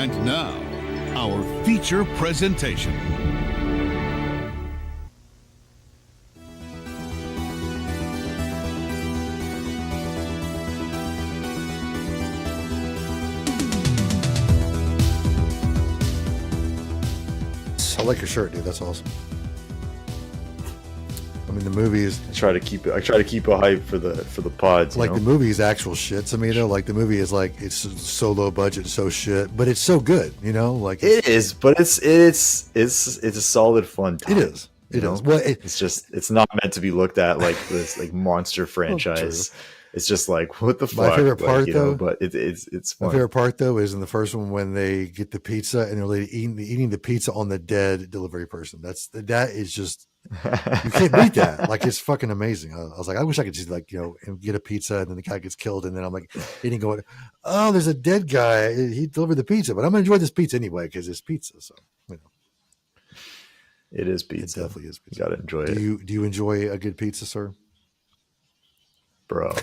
And now, our feature presentation. I like your shirt, dude. That's awesome. I mean, the movie is. I try to keep it hype for the pods. Like, the movie is actual shit to me, though. Like, the movie is like, it's so low budget, so shit, but it's so good, you know. Like, it is, but it's a solid fun time. It is. It is. Well, it's not meant to be looked at like this like monster franchise. It's just like, what the fuck? My favorite part, though, but it's fun. My favorite part, though, is in the first one when they get the pizza and they're eating the pizza on the dead delivery person. That is just, you can't beat that. Like, it's fucking amazing. I was like, I wish I could just, like, you know, get a pizza and then the guy gets killed and then I'm like eating, going, oh, there's a dead guy. He delivered the pizza, but I'm gonna enjoy this pizza anyway because it's pizza. So, you know, it is pizza. It definitely is pizza. You gotta enjoy it. Do you enjoy a good pizza, sir? Bro.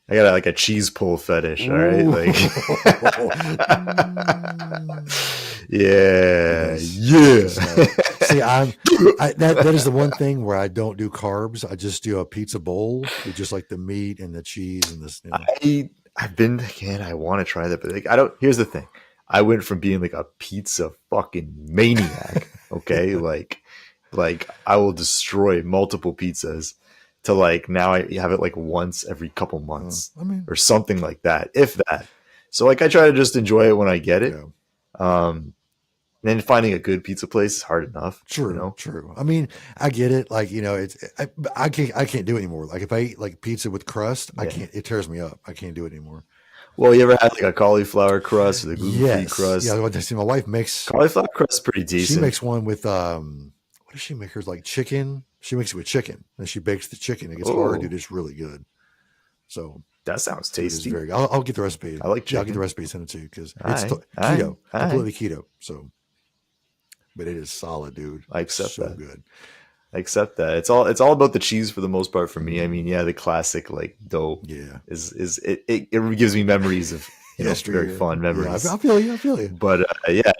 I got like a cheese pull fetish. All right, like, yeah. See, that is the one thing where I don't do carbs. I just do a pizza bowl with just like the meat and the cheese and this. You know. I want to try that, but like, I don't. Here's the thing: I went from being like a pizza fucking maniac, okay, like I will destroy multiple pizzas, to like now I have it like once every couple months, or something like that, if that. So like I try to just enjoy it when I get it. Yeah. Then finding a good pizza place is hard enough. True, you know? True. I mean, I get it. Like, you know, I can't do it anymore. Like if I eat like pizza with crust, I can't. It tears me up. I can't do it anymore. Well, you ever had like a cauliflower crust or the gluten-free crust? Yeah, I see. My wife makes cauliflower crust. Pretty decent. She makes one with what does she make? Hers like chicken. She makes it with chicken, and she bakes the chicken. It gets hard, dude. It's really good. So that sounds tasty. I'll get the recipe. I like chicken. I'll get the recipe, send it to you because it's keto, completely keto. So, but it is solid, dude. I accept that. Good. I accept that. It's all about the cheese for the most part for me. I mean, yeah, the classic like dough. Yeah, is it gives me memories of very fun memories. Yeah, I feel you. But yeah,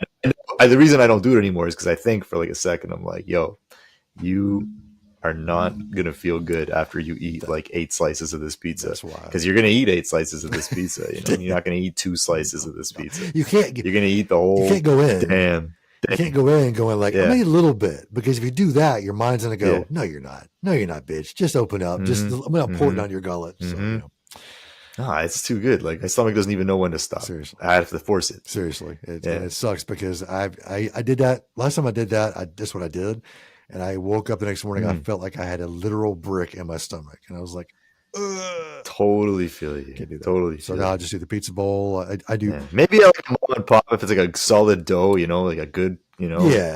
the reason I don't do it anymore is because I think for like a second I'm like, yo, you are not gonna feel good after you eat like 8 slices of this pizza. That's why. Because you're gonna eat 8 slices of this pizza. You know? You're not gonna eat 2 slices of this pizza. You can't. You're gonna eat the whole. You can't go in. Damn. You can't go in going like, I'm gonna eat a little bit, because if you do that, your mind's gonna go, no, you're not, bitch. Just open up. Just I'm gonna pour it down your gullet. So, you know. Nah, it's too good. Like my stomach doesn't even know when to stop. Seriously, I have to force it. Seriously, it sucks because I did that last time I did that. That's what I did. And I woke up the next morning. I felt like I had a literal brick in my stomach, and I was like, ugh. Totally feel you. Can't do that. Totally. So now I just do the pizza bowl. I do. Yeah. Maybe like a mom and pop if it's like a solid dough, you know, like a good,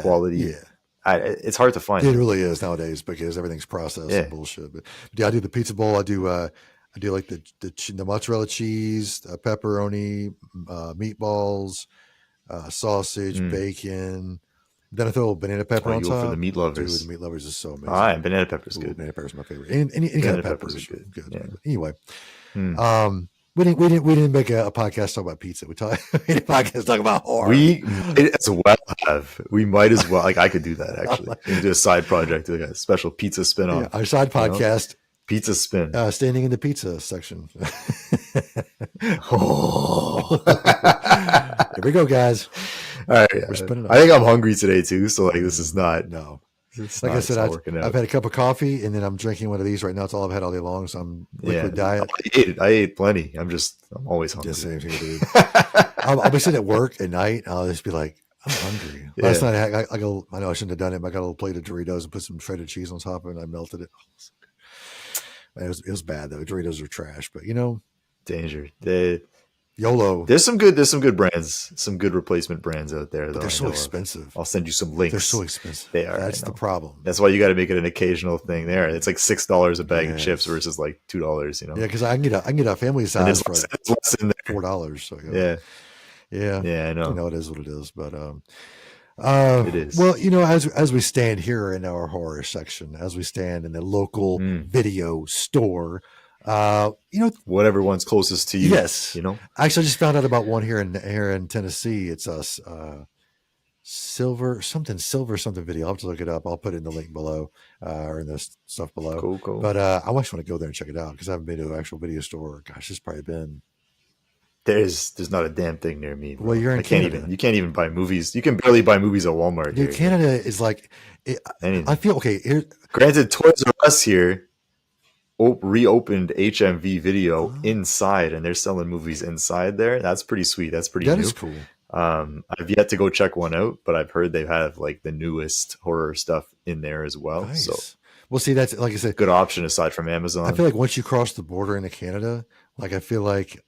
quality. Yeah. It's hard to find. It really is nowadays because everything's processed and bullshit. But yeah, I do the pizza bowl. I do like the mozzarella cheese, pepperoni, meatballs, sausage, bacon. Then I throw a little banana pepper on top. For the meat lovers. Dude, the meat lovers is so amazing. All right, banana pepper is good. Banana pepper is my favorite. Any kind of pepper is good. Yeah. Anyway, we didn't make a podcast talk about pizza. We made a podcast talk about horror. We might as well have. We might as well. Like I could do that actually. We could do a side project, like a special pizza spin-off. Yeah, our side podcast. Pizza spin. Standing in the pizza section. Oh. Here we go, guys. All right. We're spinning up. I think I'm hungry today too. So like, this is not. No. Like I said, I've had a cup of coffee and then I'm drinking one of these right now. It's all I've had all day long. So I'm liquid diet. I ate plenty. I'm always hungry. Just same thing, dude. I'll be sitting at work at night. And I'll just be like, I'm hungry. Last night I know I shouldn't have done it, but I got a little plate of Doritos and put some shredded cheese on top of it and I melted it. It was bad though. Doritos are trash, but danger. YOLO. There's some good brands, some good replacement brands out there. Though they're so expensive. I'll send you some links. They're so expensive. They are. That's the problem. That's why you got to make it an occasional thing. There, it's like $6 a bag of chips versus like $2. Yeah, because I can get a family size for $4. So yeah. I know. It is what it is, but it is. Well, as we stand here in our horror section, as we stand in the local video store, Whatever one's closest to you. Yes. You know? Actually, I just found out about one here in Tennessee. It's a silver something video. I'll have to look it up. I'll put it in the link below or in the stuff below. Cool. But I actually want to go there and check it out because I haven't been to an actual video store. Gosh, it's probably been. There's not a damn thing near me. Bro. Well, you're in Canada. You can't even buy movies. You can barely buy movies at Walmart. Dude, Canada is like. I feel okay. Granted, Toys R Us here reopened HMV Video inside, and they're selling movies inside there. That's pretty sweet. That's pretty. That is cool. I've yet to go check one out, but I've heard they have like the newest horror stuff in there as well. Nice. So, well, see, that's like I said, good option aside from Amazon. I feel like once you cross the border into Canada, like I feel like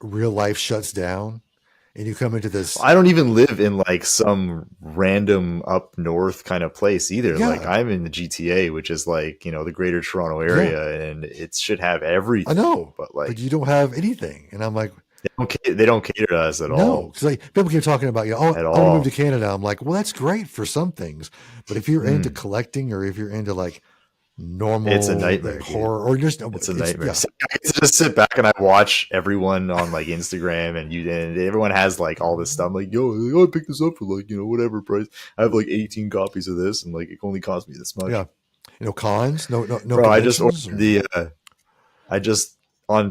real life shuts down, and you come into this. I don't even live in like some random up north kind of place either. Yeah. Like I'm in the GTA, which is like, the greater Toronto area, and it should have everything. I know, but you don't have anything. And I'm like, they don't cater to us at all. No, because like people keep talking about, I want to move to Canada. I'm like, well, that's great for some things, but if you're into collecting or if you're into like normal, it's a nightmare, like, horror, or just it's a nightmare. Yeah. So I get to just sit back and I watch everyone on like Instagram and everyone has like all this stuff. I'm like, yo, I picked this up for like whatever price. I have like 18 copies of this, and like it only cost me this much. Yeah, cons, no. Bro, I just ordered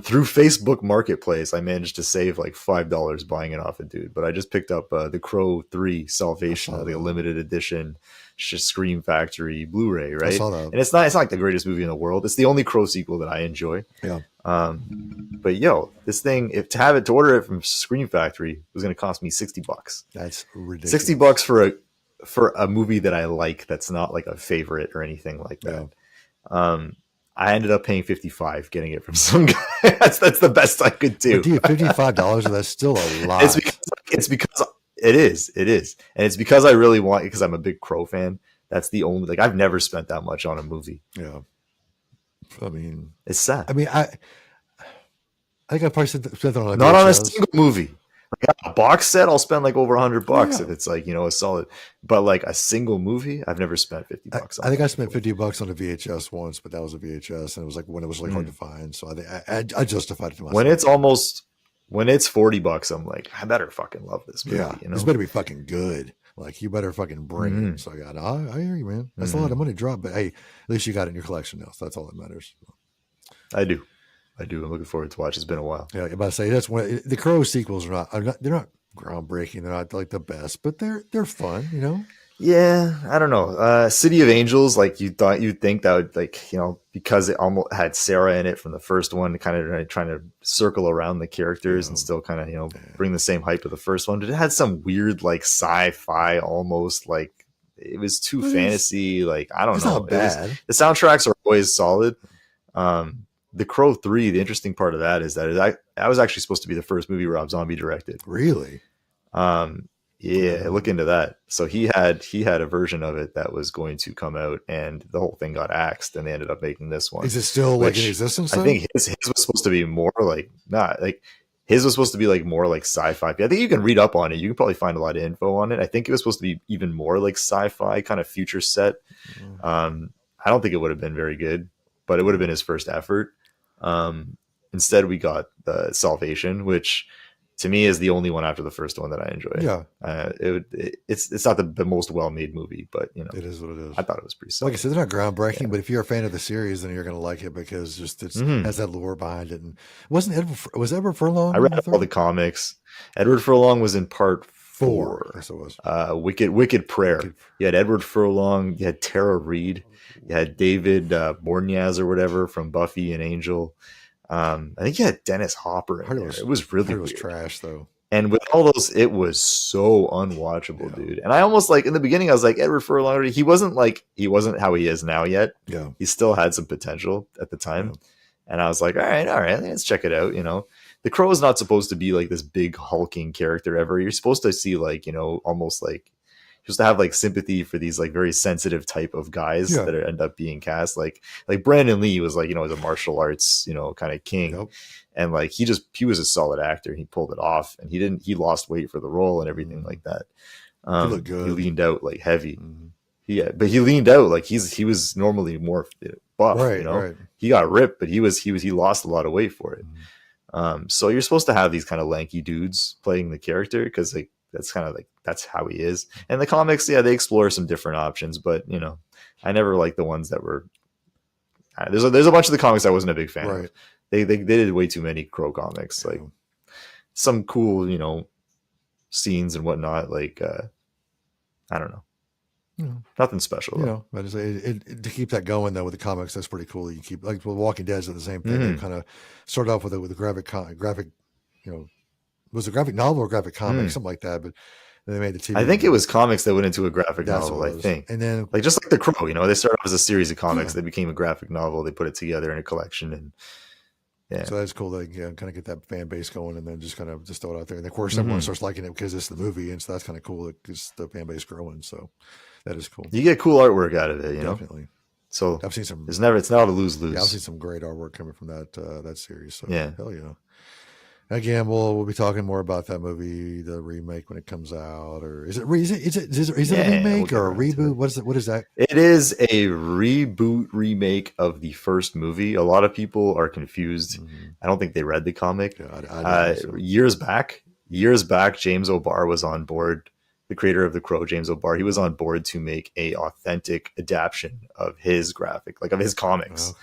through Facebook Marketplace, I managed to save like $5 buying it off a dude. But I just picked up The Crow 3 Salvation, the limited edition Scream Factory Blu-ray, right? I saw that. And it's not like the greatest movie in the world. It's the only Crow sequel that I enjoy. Yeah. But this thing, to order it from Scream Factory was going to cost me $60. That's ridiculous. $60 for a movie that I like. That's not like a favorite or anything like that. Yeah. I ended up paying $55 getting it from some guy. that's the best I could do. But dude, $55, that's still a lot. It's because it is, and it's because I really want it because I'm a big Crow fan. That's the only I've never spent that much on a movie. Yeah, I mean, it's sad. I mean, I think I probably spent that on not on a single movie. Like a box set, I'll spend like over $100 if it's like a solid. But like a single movie, I've never spent $50. I think I spent $50 on a VHS once, but that was a VHS, and it was like when it was really hard to find. So I justified it to myself. When it's $40, I'm like, I better fucking love this movie. Yeah, this better be fucking good. Like you better fucking bring it. So I hear you, man. That's a lot of money to drop, but hey, at least you got it in your collection now. So that's all that matters. I do. I'm looking forward to watch. It's been a while. Yeah, I'm about to say the Crow sequels are not. They're not groundbreaking. They're not like the best, but they're fun. Yeah, I don't know. City of Angels, like you'd think that would because it almost had Sarah in it from the first one, kind of trying to circle around the characters and still kind of bring the same hype of the first one. But it had some weird like sci-fi almost like it was too fantasy. Like I don't know. Not bad. The soundtracks are always solid. The Crow 3, the interesting part of that is that was actually supposed to be the first movie Rob Zombie directed. Really? Yeah, look into that. So he had a version of it that was going to come out, and the whole thing got axed, and they ended up making this one. Is it still like in existence? I think his was supposed to be more like his was supposed to be like more like sci-fi. I think you can read up on it. You can probably find a lot of info on it. I think it was supposed to be even more like sci-fi kind of future set. I don't think it would have been very good, but it would have been his first effort. Instead, we got the Salvation, which to me is the only one after the first one that I enjoy. Yeah, it's not the most well-made movie, but it is what it is. I thought it was pretty solid. Like I said, they're not groundbreaking, but if you're a fan of the series, then you're going to like it because it has that lore behind it. And was Edward Furlong? I read all the comics. Edward Furlong was in part 4. Yes, it was. Wicked Prayer. You had Edward Furlong. You had Tara Reid. You had David Boreanaz or whatever from Buffy and Angel. I think you had Dennis Hopper in there. It was really weird. It was trash though. And with all those, it was so unwatchable, dude. And I almost in the beginning, I was like, Edward Furlong, he wasn't how he is now yet. Yeah. He still had some potential at the time. Yeah. And I was like, all right, let's check it out. The Crow is not supposed to be like this big hulking character ever. You're supposed to see almost like just to have like sympathy for these like very sensitive type of guys that end up being cast. Like Brandon Lee was like, was a martial arts, kind of king. Yep. And like, he was a solid actor. He pulled it off, and he lost weight for the role and everything like that. He looked good. He leaned out like heavy. Yeah, but he leaned out. Like he was normally more buff, Right, you know. right. He got ripped, but he lost a lot of weight for it. Mhm. So you're supposed to have these kind of lanky dudes playing the character because like that's kind of like that's how he is. And the comics, yeah, they explore some different options, but you know, I never liked the ones that were. There's a bunch of the comics I wasn't a big fan Right. of. They did way too many Crow comics. Like Yeah. some cool, you know, scenes and whatnot. Like I don't know, You know, nothing special. you Though. know, but to keep that going though with the comics, that's pretty cool. You keep like with Walking Dead is the same thing. They kind of start off with a graphic, you know, was it a graphic novel or graphic comic, something like that. But then they made the TV. I think it was comics that went into a graphic That's novel. what it I was. think, And then like just like the Crow, you know, they started off as a series of comics. They became a graphic novel. They put it together in a collection, and yeah. so that's cool. They kind of get that fan base going, and then just kind of just throw it out there. And of course, everyone starts liking it because it's the movie, and so that's kind of cool because the fan base growing. So that is cool. You get cool artwork out of it, you know. Definitely. So I've seen some. it's not a lose-lose. Yeah, I've seen some great artwork coming from that series. So Yeah. hell yeah. Again, we'll be talking more about that movie, the remake when it comes out, or is it a remake we'll or a get around to reboot? it. What is it? What is that? It is a reboot remake of the first movie. A lot of people are confused. I don't think they read the comic. Yeah, I didn't, so. Years back, James O'Barr was on board. The creator of The Crow, James O'Barr, he was on board to make a authentic adaptation of his graphic, like of his comics,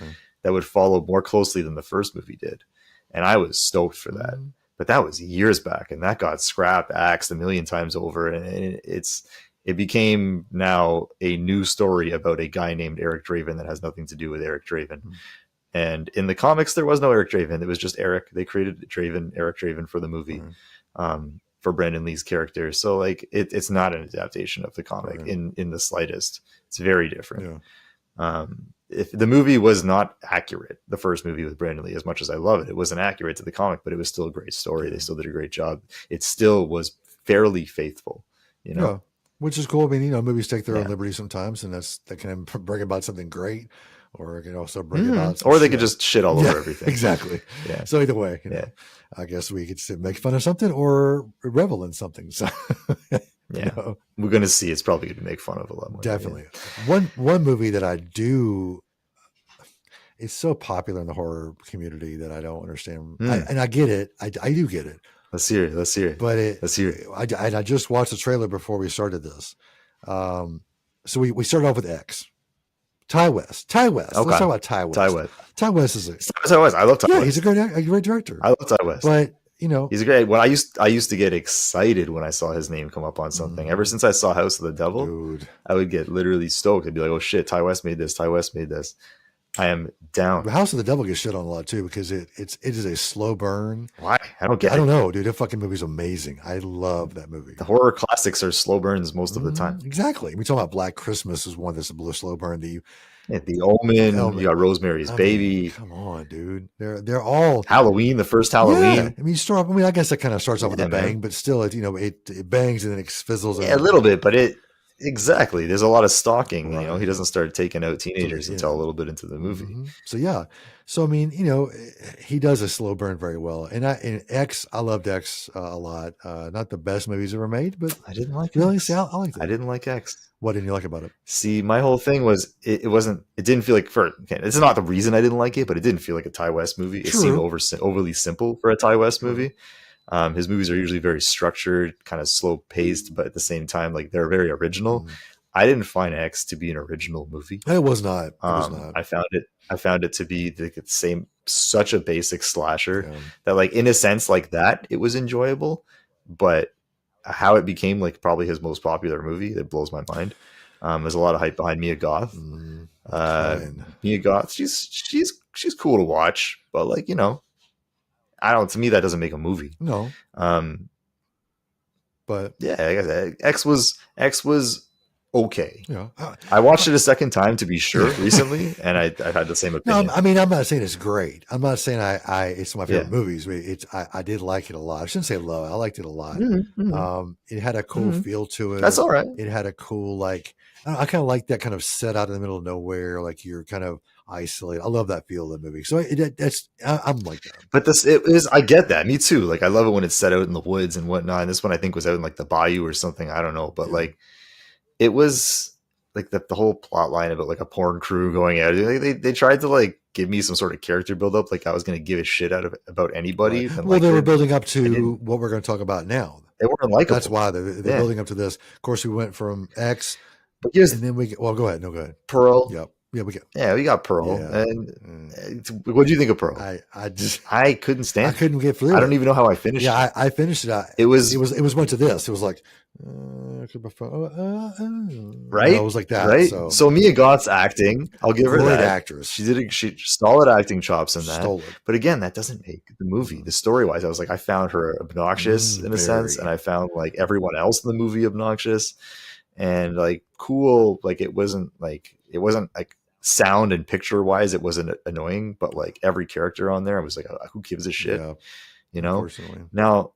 that would follow more closely than the first movie did. And I was stoked for that. But that was years back, and that got scrapped, axed a million times over. And it became now a new story about a guy named Eric Draven that has nothing to do with Eric Draven. And in the comics, there was no Eric Draven. It was just Eric. They created Eric Draven for the movie, for Brandon Lee's character. So like it's not an adaptation of the comic in the slightest. It's very different. Yeah. If the movie was not accurate, the first movie with Brandon Lee, as much as I love it, it wasn't accurate to the comic, but it was still a great story. They still did a great job. It still was fairly faithful, you know, which is cool. I mean, you know, movies take their own liberties sometimes, and that can bring about something great, or it can also bring about, or they could just shit all over everything. Exactly. Yeah. So either way, you know, I guess we could make fun of something or revel in something. So. Yeah, we're gonna see. It's probably going to make fun of a lot more. Definitely. One movie that I do. It's so popular in the horror community that I don't understand, and I get it. I do get it. Let's hear it. But let's hear it. I just watched the trailer before we started this. So we started off with X. Ty West. Okay. Let's talk about Ty West. Ty West is Ty West. I love Ty West. He's a great director. I love Ty West. But you know, he's a great. When I used to get excited when I saw his name come up on something. Ever since I saw House of the Devil, dude, I would get literally stoked. I'd be like, "Oh shit, Ty West made this. Ty West made this." I am down. But House of the Devil gets shit on a lot too because it is a slow burn. Why? I don't know, dude. That fucking movie's amazing. I love that movie. The horror classics are slow burns most of the time. Exactly. We talking about Black Christmas is one that's a slow burn. The Omen. You got Rosemary's Baby. Come on, dude. They're all Halloween. The first Halloween. Yeah. I mean, I guess that kind of starts off with a bang, but still, it bangs and then it fizzles. Yeah, a little bit, but exactly. There's a lot of stalking. Right. You know, he doesn't start taking out teenagers until a little bit into the movie. So yeah. So I mean, he does a slow burn very well. And X, I loved X a lot. Not the best movies ever made, but I didn't like really. X. See, I liked it. I didn't like X. What didn't you like about it? See, my whole thing was it didn't feel like it's not the reason I didn't like it, but it didn't feel like a Ty West movie. It seemed overly simple for a Ty West movie. His movies are usually very structured, kind of slow paced, but at the same time, like they're very original. I didn't find X to be an original movie. It was not. It was not. I found it to be the same, such a basic slasher that, like, in a sense, like that, it was enjoyable, but how it became like probably his most popular movie, that blows my mind. There's a lot of hype behind Mia Goth. Mia Goth, she's cool to watch, but like, to me that doesn't make a movie. No. But yeah, I guess X was okay. Yeah. I watched it a second time to be sure recently, and I had the same opinion. No, I mean, I'm not saying it's great. I'm not saying it's one of my favorite movies. I did like it a lot. I shouldn't say love. I liked it a lot. It had a cool feel to it. That's all right. It had a cool, like, I kind of like that kind of set out in the middle of nowhere, like you're kind of isolated. I love that feel of the movie. So I'm like that. But I get that. Me too. Like, I love it when it's set out in the woods and whatnot. And this one I think was out in like the bayou or something. I don't know, but like, it was like the whole plot line about like a porn crew going out. They tried to like give me some sort of character build up, like I was going to give a shit about anybody. Right. Well, they were building up to what we're going to talk about now. They weren't likable. That's why they're building up to this. Of course, we went from X, but here's, and then go ahead. No, go ahead. Pearl. Yep. Yeah, we got Pearl. Yeah. And what do you think of Pearl? I couldn't stand. I couldn't get through. I don't even know how I finished. Yeah, I finished it. It was went to this. It was like, right. It was like that. Right. So Mia Goth's acting, I'll give her that. Actress. She solid acting chops in that. Solid. But again, that doesn't make the movie. The story wise, I was like, I found her obnoxious in a sense, and I found like everyone else in the movie obnoxious and like cool. Like it wasn't like sound and picture wise, it wasn't annoying, but like every character on there, I was like, who gives a shit? Yeah, you know? Now,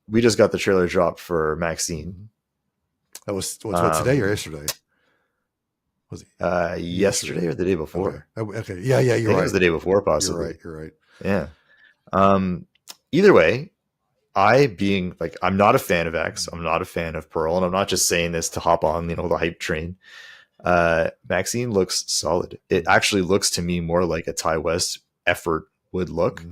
we just got the trailer drop for Maxxxine. That was what, today or yesterday? Was it yesterday or the day before? Okay. Yeah, you're right. It was the day before, possibly. You're right. Yeah. Either way, I'm not a fan of X. I'm not a fan of Pearl, and I'm not just saying this to hop on, the hype train. Maxxxine looks solid. It actually looks to me more like a Ty West effort would look.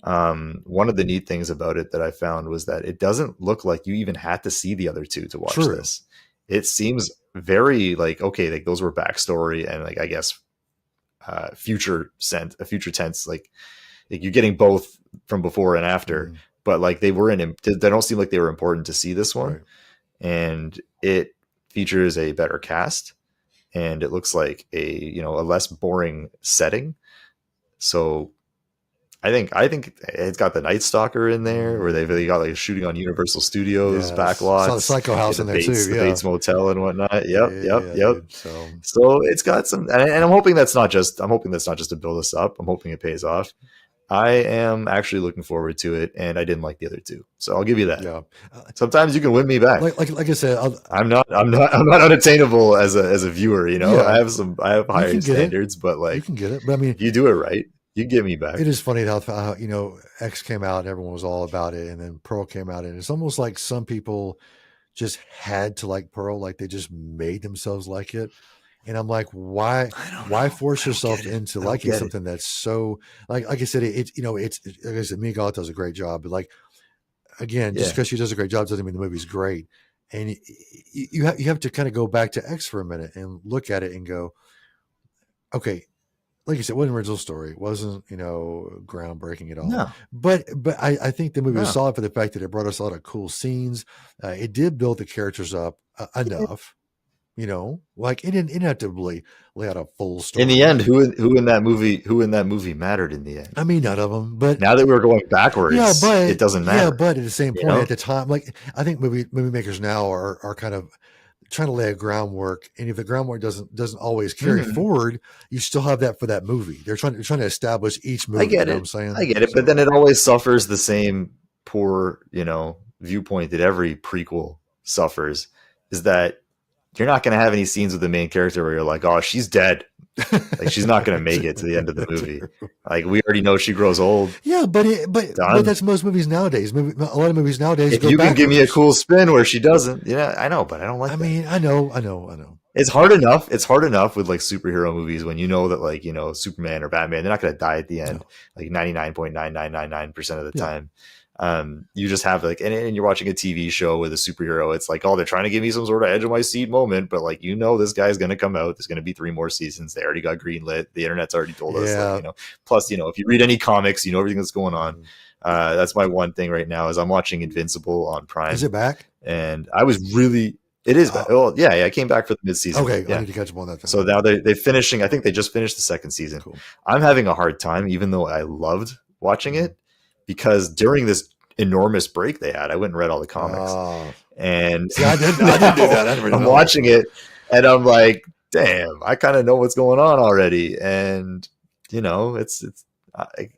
One of the neat things about it that I found was that it doesn't look like you even had to see the other two to watch this. It seems very like, okay, like those were backstory and like, I guess, future tense, like you're getting both from before and after, but like they don't seem like they were important to see this one. Right. And it features a better cast. And it looks like a less boring setting. So I think it's got the Night Stalker in there, where they've really got like shooting on Universal Studios backlots. Saw the Psycho House in there too. The Bates Motel and whatnot. Yep. So it's got some, and I'm hoping that's not just to build us up. I'm hoping it pays off. I am actually looking forward to it, and I didn't like the other two, so I'll give you that. Yeah. Sometimes you can win me back. Like I said, I'm not unattainable as a viewer. Yeah. I have higher standards, but like you can get it. But I mean, if you do it right, you get me back. It is funny how X came out and everyone was all about it, and then Pearl came out, and it's almost like some people just had to like Pearl, like they just made themselves like it. And I'm like, why force yourself into liking something that's so like I said, it's like I said, Mia Goth does a great job, but like, again, just because she does a great job doesn't mean the movie's great. And you have to kind of go back to X for a minute and look at it and go, okay, like you said, it wasn't an original story. It wasn't, groundbreaking at all. No. But I think the movie was solid for the fact that it brought us a lot of cool scenes. It did build the characters up enough. Like it didn't have to really lay out a full story. In the end, who in that movie mattered in the end? I mean, none of them. But now that we're going backwards, it doesn't matter. Yeah, but at the same point, at the time, like I think movie makers now are kind of trying to lay a groundwork, and if the groundwork doesn't always carry forward, you still have that for that movie. They're trying to establish each movie. I get it. What I'm saying? I get it, but then it always suffers the same poor, viewpoint that every prequel suffers. Is that you're not going to have any scenes with the main character where you're like, oh, she's dead. Like she's not going to make it to the end of the movie. Like we already know she grows old. Yeah, but that's most movies nowadays. A lot of movies nowadays. If you can give me a cool spin where she doesn't, I know, but I don't like. I know. It's hard enough. It's hard enough with like superhero movies when you know that like Superman or Batman, they're not going to die at the end, like 99.9999% of the time. You just have like, and you're watching a TV show with a superhero. It's like, oh, they're trying to give me some sort of edge of my seat moment, but like, this guy's going to come out. There's going to be 3 more seasons. They already got greenlit. The internet's already told us, like, plus, if you read any comics, everything that's going on. That's my one thing right now is I'm watching Invincible on Prime. Is it back? And it is back. Well, yeah, I came back for the mid-season. Okay. Yeah. I need to catch up on that thing. So now they're finishing. I think they just finished the 2nd season. Cool. I'm having a hard time, even though I loved watching it, because during this enormous break they had, I went and read all the comics. And see, I didn't do that. I'm watching it and I'm like, damn, I kind of know what's going on already. And it's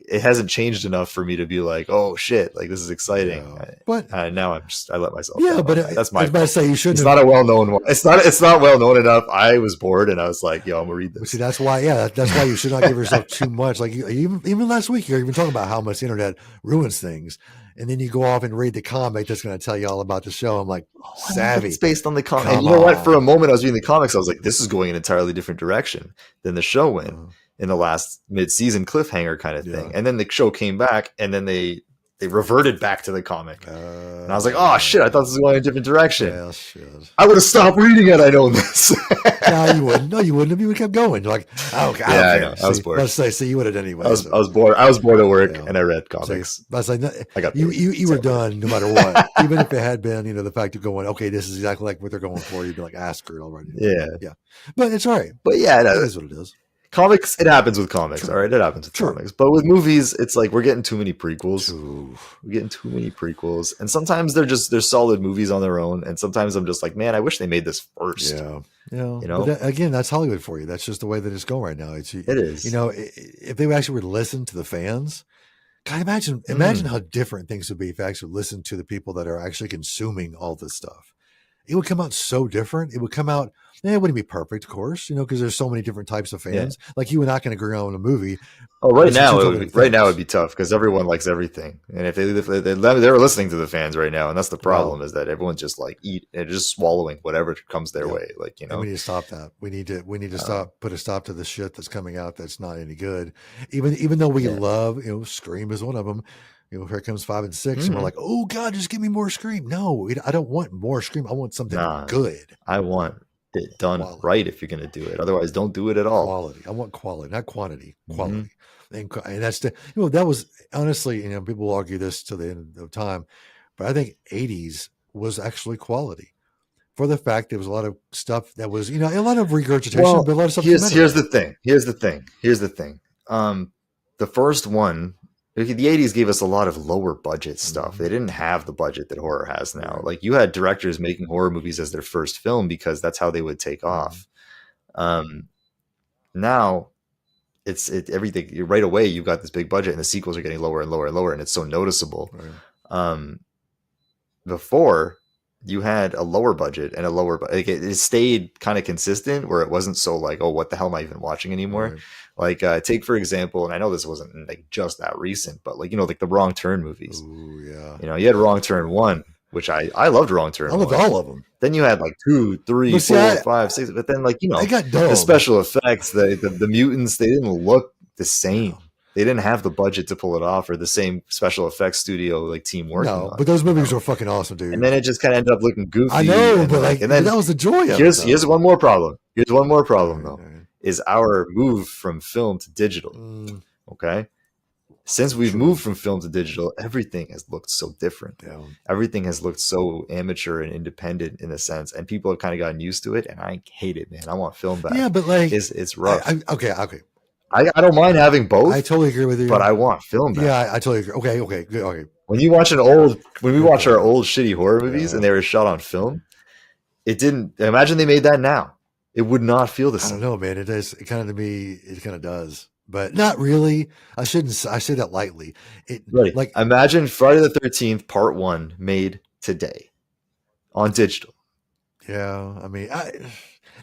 it hasn't changed enough for me to be like, oh shit, like this is exciting. Yeah. But now I let myself. yeah, down. but That's my. I was about to say you shouldn't. It's not a well-known one. It's not well known enough. I was bored and I was like, yo, I'm gonna read this. See, that's why. Yeah, that's why you should not give yourself too much. Like even last week, you're even talking about how much the internet ruins things, and then you go off and read the comic that's going to tell you all about the show. I'm like, savvy. It's based on the comic. Come And you know what? on. For a moment, I was reading the comics. I was like, this is going an entirely different direction than the show went in the last mid-season cliffhanger kind of thing. And then the show came back, and then they reverted back to the comic. And I was like, oh shit, I thought this was going in a different direction. Yeah, shit. I would have stopped reading it. I know this. No, you wouldn't. No, you wouldn't have. You would have kept going. You're like, oh, okay. Yeah, I know. know. I was bored. Let's say, you would have anyway. I was bored. I was bored at work, and I read comics. I was like, no, I got you were done no matter what. Even if it had been, the fact of going, okay, this is exactly like what they're going for. You'd be like, screw it already. Yeah. But it's all right. But yeah, It is what it is. comics, it happens with comics. All right, it happens with comics. But with movies, it's like we're getting too many prequels. We're getting too many prequels, and sometimes they're solid movies on their own. And sometimes I'm just like, man, I wish they made this first. Yeah. But again, that's Hollywood for you. That's just the way that it's going right now. It is. If they actually would listen to the fans, God, imagine how different things would be if they actually listened to the people that are actually consuming all this stuff. It would come out so different. It would come out. It wouldn't be perfect, of course, because there's so many different types of fans. Yeah. Like you and I can agree on a movie. Oh, right now it'd be tough because everyone likes everything, and if they were listening to the fans right now, and that's the problem is that everyone's just like just swallowing whatever comes their way. Like and we need to stop that. We need to put a stop to the shit that's coming out that's not any good. Even though we love, Scream is one of them. Here comes 5 and 6, and we're like, oh God, just give me more Scream. No, I don't want more Scream. I want something good. I want it done right if you're going to do it. Otherwise, don't do it at all. Quality. I want quality, not quantity. Quality, and that's that was honestly, people will argue this to the end of time, but I think 80s was actually quality. For the fact there was a lot of stuff that was, a lot of regurgitation, but a lot of stuff. Here's the thing. The first one. The 80s gave us a lot of lower budget stuff. They didn't have the budget that horror has now. Like you had directors making horror movies as their first film because that's how they would take off. Now it's everything right away. You've got this big budget and the sequels are getting lower and lower and lower. And it's so noticeable. Right. Before you had a lower budget and it stayed kind of consistent where it wasn't so like, oh, what the hell am I even watching anymore? Right. Like take for example, and I know this wasn't like just that recent, but like like the Wrong Turn movies. Ooh, yeah. You had Wrong Turn 1, which I loved Wrong Turn. I loved all of them. Then you had like 2, 3, 4, 5, 6, but then like they got dumb. The special effects, the mutants, they didn't look the same. They didn't have the budget to pull it off, or the same special effects studio like team working on. But those movies were fucking awesome, dude. And then it just kind of ended up looking goofy. I know, but that was the joy of it. Here's one more problem. Though. Is our move from film to digital. Okay. Since we've moved from film to digital, everything has looked so different. Yeah. Everything has looked so amateur and independent in a sense, and people have kind of gotten used to it. And I hate it, man. I want film back. Yeah, but like it's rough. Okay. I don't mind having both. I totally agree with you, but I want film back. Yeah, I totally agree. Okay, good. Okay. When you watch we watch our old shitty horror movies and they were shot on film, it didn't. Imagine they made that now. It would not feel the same. I don't know, man. It is. It kind of to me. It kind of does, but not really. I shouldn't. I say that lightly. Right. Like imagine Friday the 13th Part 1 made today on digital. Yeah, I mean,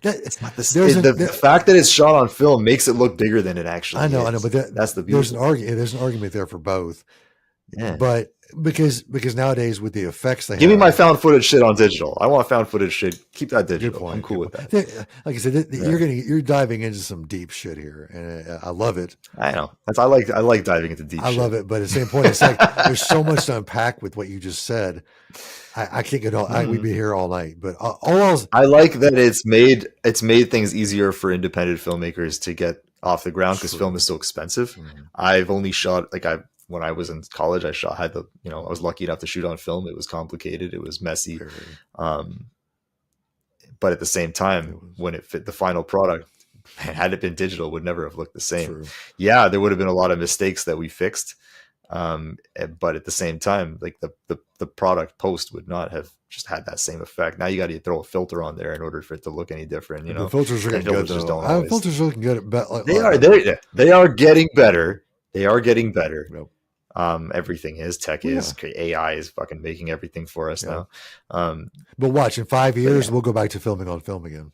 it's not the fact that it's shot on film makes it look bigger than it actually is. I know, but that's the beauty. There's an argument there for both. Yeah. But because nowadays with the effects give me my found footage shit on digital. I want found footage shit. Keep that digital. Good point. I'm cool with that. Like I said, you're diving into some deep shit here, and I love it. I know. I like diving into deep. I love it, but at the same point, it's like there's so much to unpack with what you just said. I can't get all. We'd be here all night, but I like that it's made things easier for independent filmmakers to get off the ground because film is so expensive. I've only shot when I was in college, I was lucky enough to shoot on film. It was complicated. It was messy. But at the same time, when it fit the final product, man, had it been digital, it would never have looked the same. True. Yeah, there would have been a lot of mistakes that we fixed. But at the same time, like the product post would not have just had that same effect. Now you got to throw a filter on there in order for it to look any different. The filters are getting good. Filters are looking good. They are getting better. They are getting better. Yep. Everything is tech Well, is AI is fucking making everything for us now. But watch, in 5 years, yeah. we'll go back to filming on film again.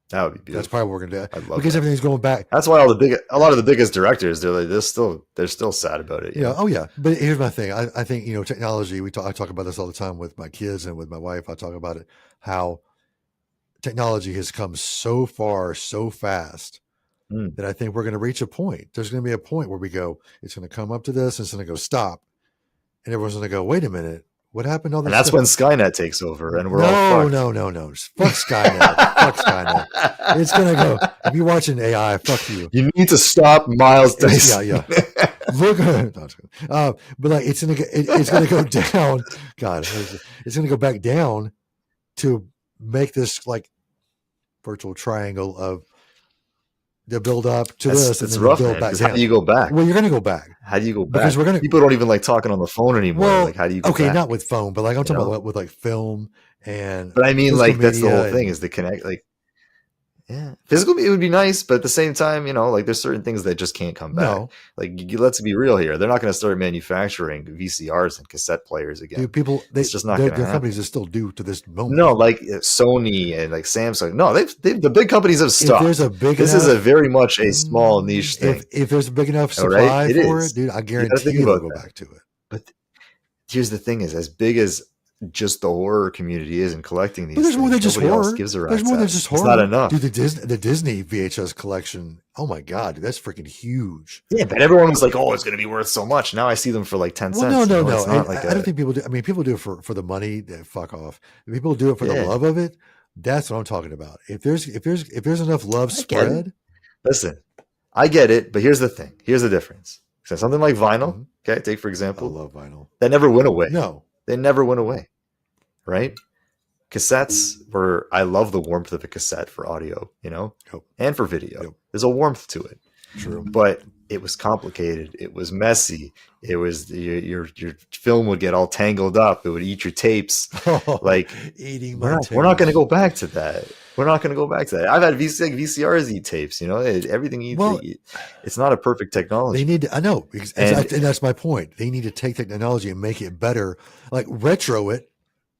That would be beautiful. That's probably what we're gonna do. I'd love Because that. everything's going back. That's why a lot of the biggest directors, they're still sad about it. Yeah. Oh yeah. But here's my thing. I think, technology, I talk about this all the time with my kids and with my wife. I talk about it, how technology has come so far, so fast that I think we're going to reach a point. There's going to be a point where we go, it's going to come up to this, and it's going to go stop. And everyone's going to go, wait a minute. What happened to all this And that's stuff? when Skynet takes over and we're all fucked. No. Fuck Skynet. Fuck Skynet. It's going to go, if you're watching AI, fuck you. You need to stop Miles Dyson. Yeah. Look, but like it's gonna go down. God, it's gonna go back down to make this like virtual triangle of the build up to this, and It's then rough, build man. back 'Cause down. how do you go back? Well, you're gonna go back. How do you go back? Because we're gonna people don't even like talking on the phone anymore. Well, like, how do you go okay, back? not with phone, but like I'm talking know? about with like film and. But I mean, physical like that's the media whole thing and- is to connect. Like, yeah, physical media would be nice, but at the same time, like there's certain things that just can't come back. No, Like, let's be real here. They're not going to start manufacturing VCRs and cassette players again. dude, people It's just not there gonna are happen. companies that still do to this moment. No, like Sony and like Samsung. No, the big companies have if stopped. there's a big This enough, is a very much a small niche thing. if there's a big enough All right? supply It for is. it, dude, I gotta guarantee think you they'll about go that. back to it. But here's the thing: is as big as just the horror community is in collecting these. But there's more than things, just nobody else horror. gives a rat's There's more than ass. just It's horror. not enough. Dude, the Disney VHS collection. Oh my god, dude, that's freaking huge. Yeah, but everyone was like, "Oh, it's going to be worth so much." Now I see them for like 10 Well, cents. no. It's not like I don't think people do. I mean, people do it for the money. Fuck off. If people do it for the Yeah. love of it, that's what I'm talking about. If there's enough love I get spread, Listen, I get it, but here's the thing. Here's the difference. So something like vinyl, Mhm. okay, take for I example, love vinyl. that never went away. No, They never went away, right? Cassettes were, I love the warmth of a cassette for audio, Yep. and for video. Yep. There's a warmth to it, true. but it was complicated. It was messy. It was your film would get all tangled up. It would eat your tapes. Like, eating. We're my not going to tapes. go back to that. We're not going to go back to that. I've had VCRs eat tapes. Everything eats. Well, it's not a perfect technology. They need to, I know, because- And- and that's my point. They need to take technology and make it better, like retro it.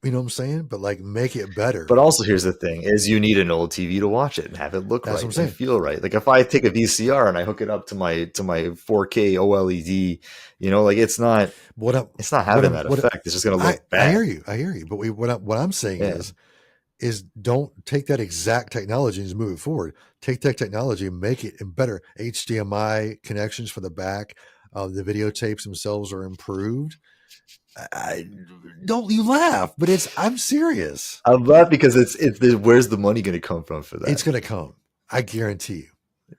You know what I'm saying? But like make it better. But also, here's the thing: is you need an old TV to watch it and have it look That's right what I'm saying. and feel right. Like if I take a VCR and I hook it up to my 4K OLED, like it's not having that effect. It's just going to look bad. I hear you. But what I'm saying is don't take that exact technology and just move it forward. Take that technology and make it better. HDMI connections for the back. The videotapes themselves are improved. Don't you laugh? But I'm serious. I'm laughing because where's the money going to come from for that? It's going to come. I guarantee you.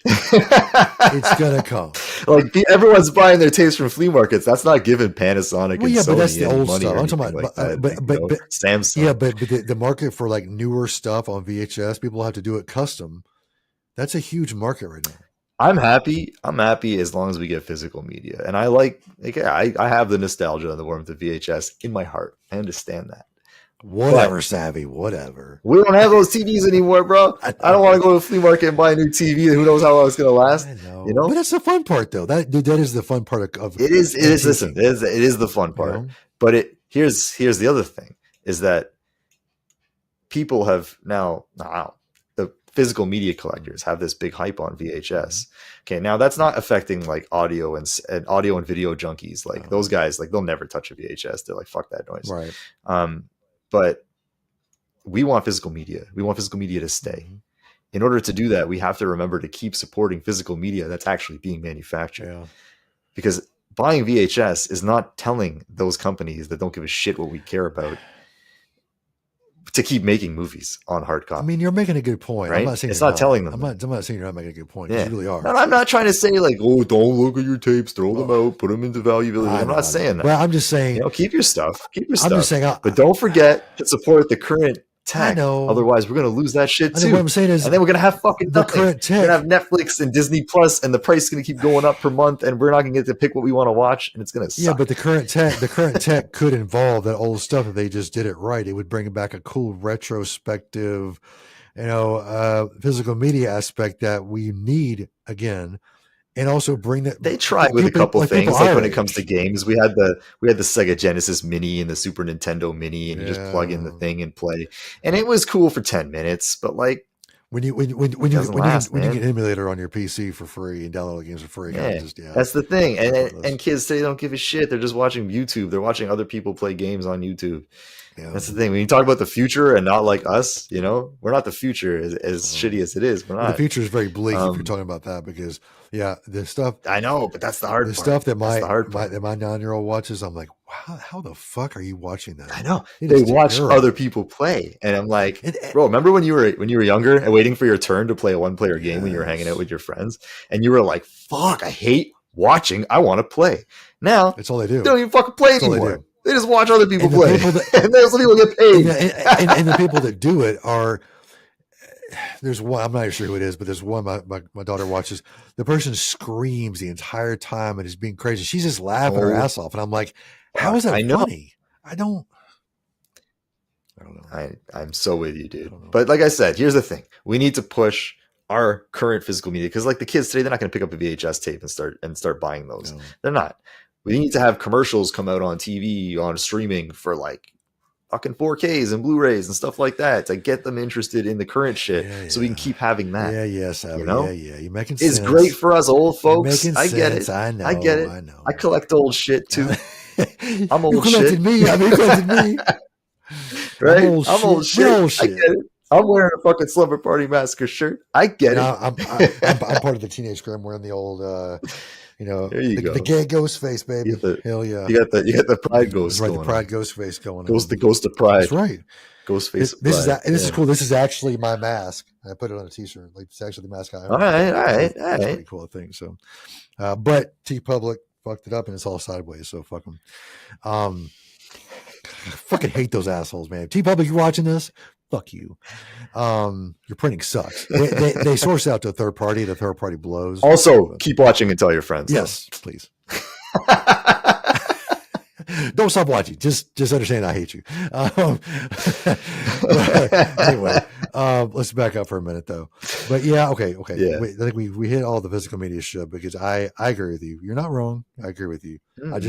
It's going to come. Like everyone's buying their tapes from flea markets. That's not giving Panasonic and Sony but that's the any old money stuff. or I'm talking anything about, like that, but Samsung. yeah, but the market for like newer stuff on VHS, people have to do it custom. That's a huge market right now. I'm happy as long as we get physical media. And I have the nostalgia and the warmth of VHS in my heart. I understand that. Whatever, Savvy, whatever. We don't have those TVs anymore, bro. I don't want to go to the flea market and buy a new TV. Who knows how long it's going to last? I know. You know? But that's the fun part, though. That is the fun part of It is. Listen, it is the fun part. You know? But here's the other thing is that people have now the physical media collectors have this big hype on VHS. Okay, now that's not affecting like audio and video junkies. Like those guys, like they'll never touch a VHS. They're like, fuck that noise. Right. But we want physical media. We want physical media to stay. In order to do that, we have to remember to keep supporting physical media that's actually being manufactured. Yeah. Because buying VHS is not telling those companies that don't give a shit what we care about to keep making movies on hard copy. I mean, you're making a good point. Right? I'm not saying It's you're not telling them I'm not saying you're not making a good point. Yeah. You really are. And I'm not trying to say like, oh, don't look at your tapes, throw them out, put them into valuability. I'm not saying that. Well, I'm just saying. Keep your stuff. Keep your I'm stuff. just saying. But don't forget to support the current tech. I know. Otherwise, we're going to lose that shit I know too. what I'm saying is, and then we're going to have fucking the nothing. current tech. We're going to have Netflix and Disney Plus, and the price is going to keep going up per month, and we're not going to get to pick what we want to watch, and it's going to suck. Yeah, but the current tech could involve that old stuff if they just did it right. It would bring back a cool retrospective, physical media aspect that we need again. and also bring that. They try with a couple like things. Like when it comes to age. games, we had the Sega Genesis Mini and the Super Nintendo Mini, and you just plug in the Yeah. thing and play. And it was cool for 10 minutes, but like When you doesn't last, when you man. get an emulator on your PC for free and download games for free, Yeah, just that's the thing. And pointless. kids today don't give a shit. They're just watching YouTube. They're watching other people play games on YouTube. Yeah. That's the thing. When you talk about the future and not like us, you know, we're not the future as shitty as it is. We're Well, not. the future is very bleak if you're talking about that, because the stuff I know, but that's the hard the part. stuff that That's the hard part. my 9-year-old watches, I'm like, wow, how the fuck are you watching that? I know. It They is watch terrible. other people play, and I'm like, And- bro, remember when you were younger and waiting for your turn to play a 1-player game when you were hanging out with your friends, and you were like, fuck, I hate watching. I want to play. Now That's all they they do. don't even fucking play That's all they anymore. do. They just watch other people And the play, people that- and those people get paid. And the people that do it are, there's one, I'm not even sure who it is, but there's one my daughter watches. The person screams the entire time and is being crazy. She's just laughing her Oh. ass off. And I'm like, how is that I know. funny? I don't know. I'm so with you, dude. don't know. But like I said, here's the thing: we need to push our current physical media, because like the kids today, they're not going to pick up a VHS tape and start buying those. No. They're not. We need to have commercials come out on TV, on streaming for like fucking 4Ks and Blu-rays and stuff like that to get them interested in the current shit, so we can keep having that. Yeah, yes, you know? you're making It's sense. great for us old You're folks. making I get sense. it. I know. I get it. I know. I collect old shit too. I'm You old collected shit. me. I mean, you collected me. Right? I'm old I'm old shit. shit. We're old I shit. get it. I'm wearing a fucking Slumber Party Massacre shirt. I get And it. I'm part of the teenage crew. I'm wearing the old, There you go. the gay ghost face, baby. You got the- Hell yeah. You got the pride That's ghost right, going the pride on. ghost face going Ghost, on. the ghost of pride. That's right. Ghost face. This is of pride. this is Yeah. cool. This is actually my mask. I put it on a t-shirt. Like, it's actually the mask I own. All right. That's pretty cool, I think. So, but T-Public fucked it up and it's all sideways. So fuck them. I fucking hate those assholes, man. T-Public, you're watching this? Fuck you. Your printing sucks. They source out to a third party. The third party blows. Also, keep watching and tell your friends. Yes, please. Don't stop watching. Just understand I hate you. Anyway, let's back up for a minute though. But yeah, okay. Yeah. I think we hit all the physical media shit, because I agree with you. You're not wrong. I agree with you. I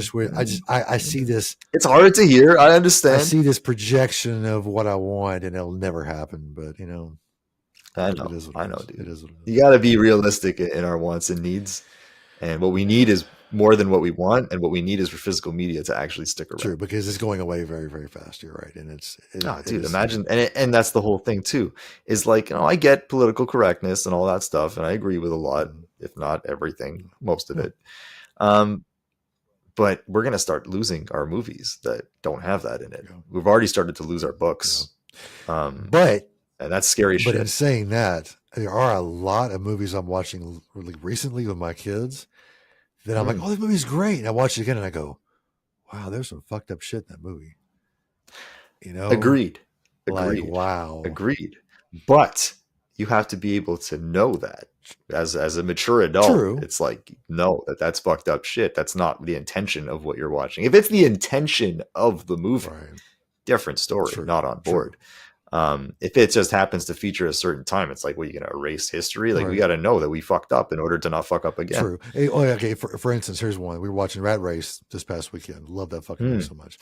see this. It's hard to hear. I I understand. see this projection of what I want, and it'll never happen. But I it know. is what I it know, is. dude. It is what it is. You got to be realistic in our wants and needs. And what we need is more than what we want. And what we need is for physical media to actually stick around. True, because it's going away very, very fast. You're right, and Oh, dude, imagine, and that's the whole thing too. Is like, I get political correctness and all that stuff, and I agree with a lot, if not everything, most of it. But we're gonna start losing our movies that don't have that in it. Yeah. We've already started to lose our books, But and that's scary But in shit. saying that, there are a lot of movies I'm watching really recently with my kids that I'm like, oh, this movie's great. And I watch it again and I go, wow, there's some fucked up shit in that movie. Agreed. Like, wow. Agreed. But you have to be able to know that as a mature adult. True. It's like, no, that's fucked up shit. That's not the intention of what you're watching. If it's the intention of the movie, Right. different story, True. not on board. If it just happens to feature a certain time, it's like, well, you're going to erase history. Like, we Right. got to know that we fucked up in order to not fuck up again. True. Hey, okay. For instance, here's one. We were watching Rat Race this past weekend. Love that fucking movie so much.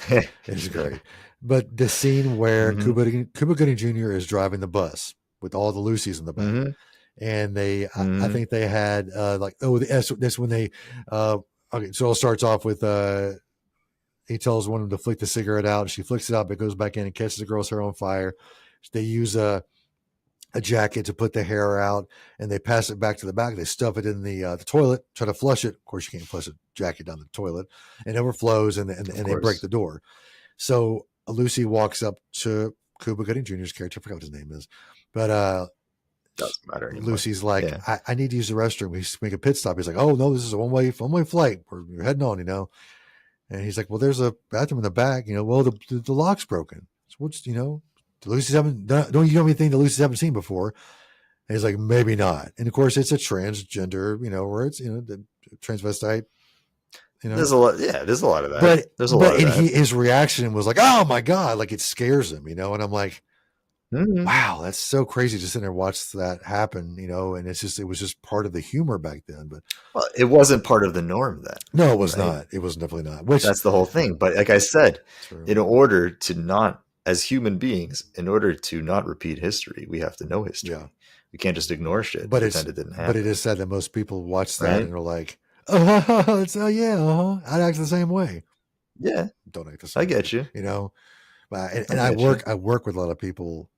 It's great. But the scene where Cuba Gooding Jr. is driving the bus with all the Lucy's in the back. Mhm. And I think they had that's when they okay, so it starts off with he tells one of them to flick the cigarette out, and she flicks it out, but goes back in and catches the girl's hair on fire. They use a jacket to put the hair out, and they pass it back to the back. They stuff it in the toilet, try to flush it. Of course, you can't flush a jacket down the toilet, and it overflows, and they break the door. So Lucy walks up to Cuba Gooding Jr.'s character. I forgot what his name is, but Doesn't matter anymore. Lucy's like, Yeah. I need to use the restroom. We make a pit stop. He's like, oh no, this is a one-way flight. We're heading on, And he's like, well, there's a bathroom in the back. Well, the lock's broken. So what's Lucy's don't you know anything that Lucy's haven't seen before? And he's like, maybe not. And of course, it's a transgender, where it's the transvestite. There's a lot. Yeah, there's a lot of that. But there's a lot of that. His reaction was like, oh my god, like it scares him, And I'm like, Mhm. Wow, that's so crazy to sit there and watch that happen, and it was just part of the humor back then. But Well, it wasn't part of the norm then, no, it was right? not. It was definitely not. Which That's the whole thing. But like I said, true. in order to not, as human beings, in order to not repeat history, we have to know history. Yeah. We can't just ignore shit But and it's pretend it didn't but happen. it is sad that most people watch that Right? and are like, oh, yeah, I'd act the same way. Yeah, Don't act the same I get way, you. And I I get you. work with a lot of people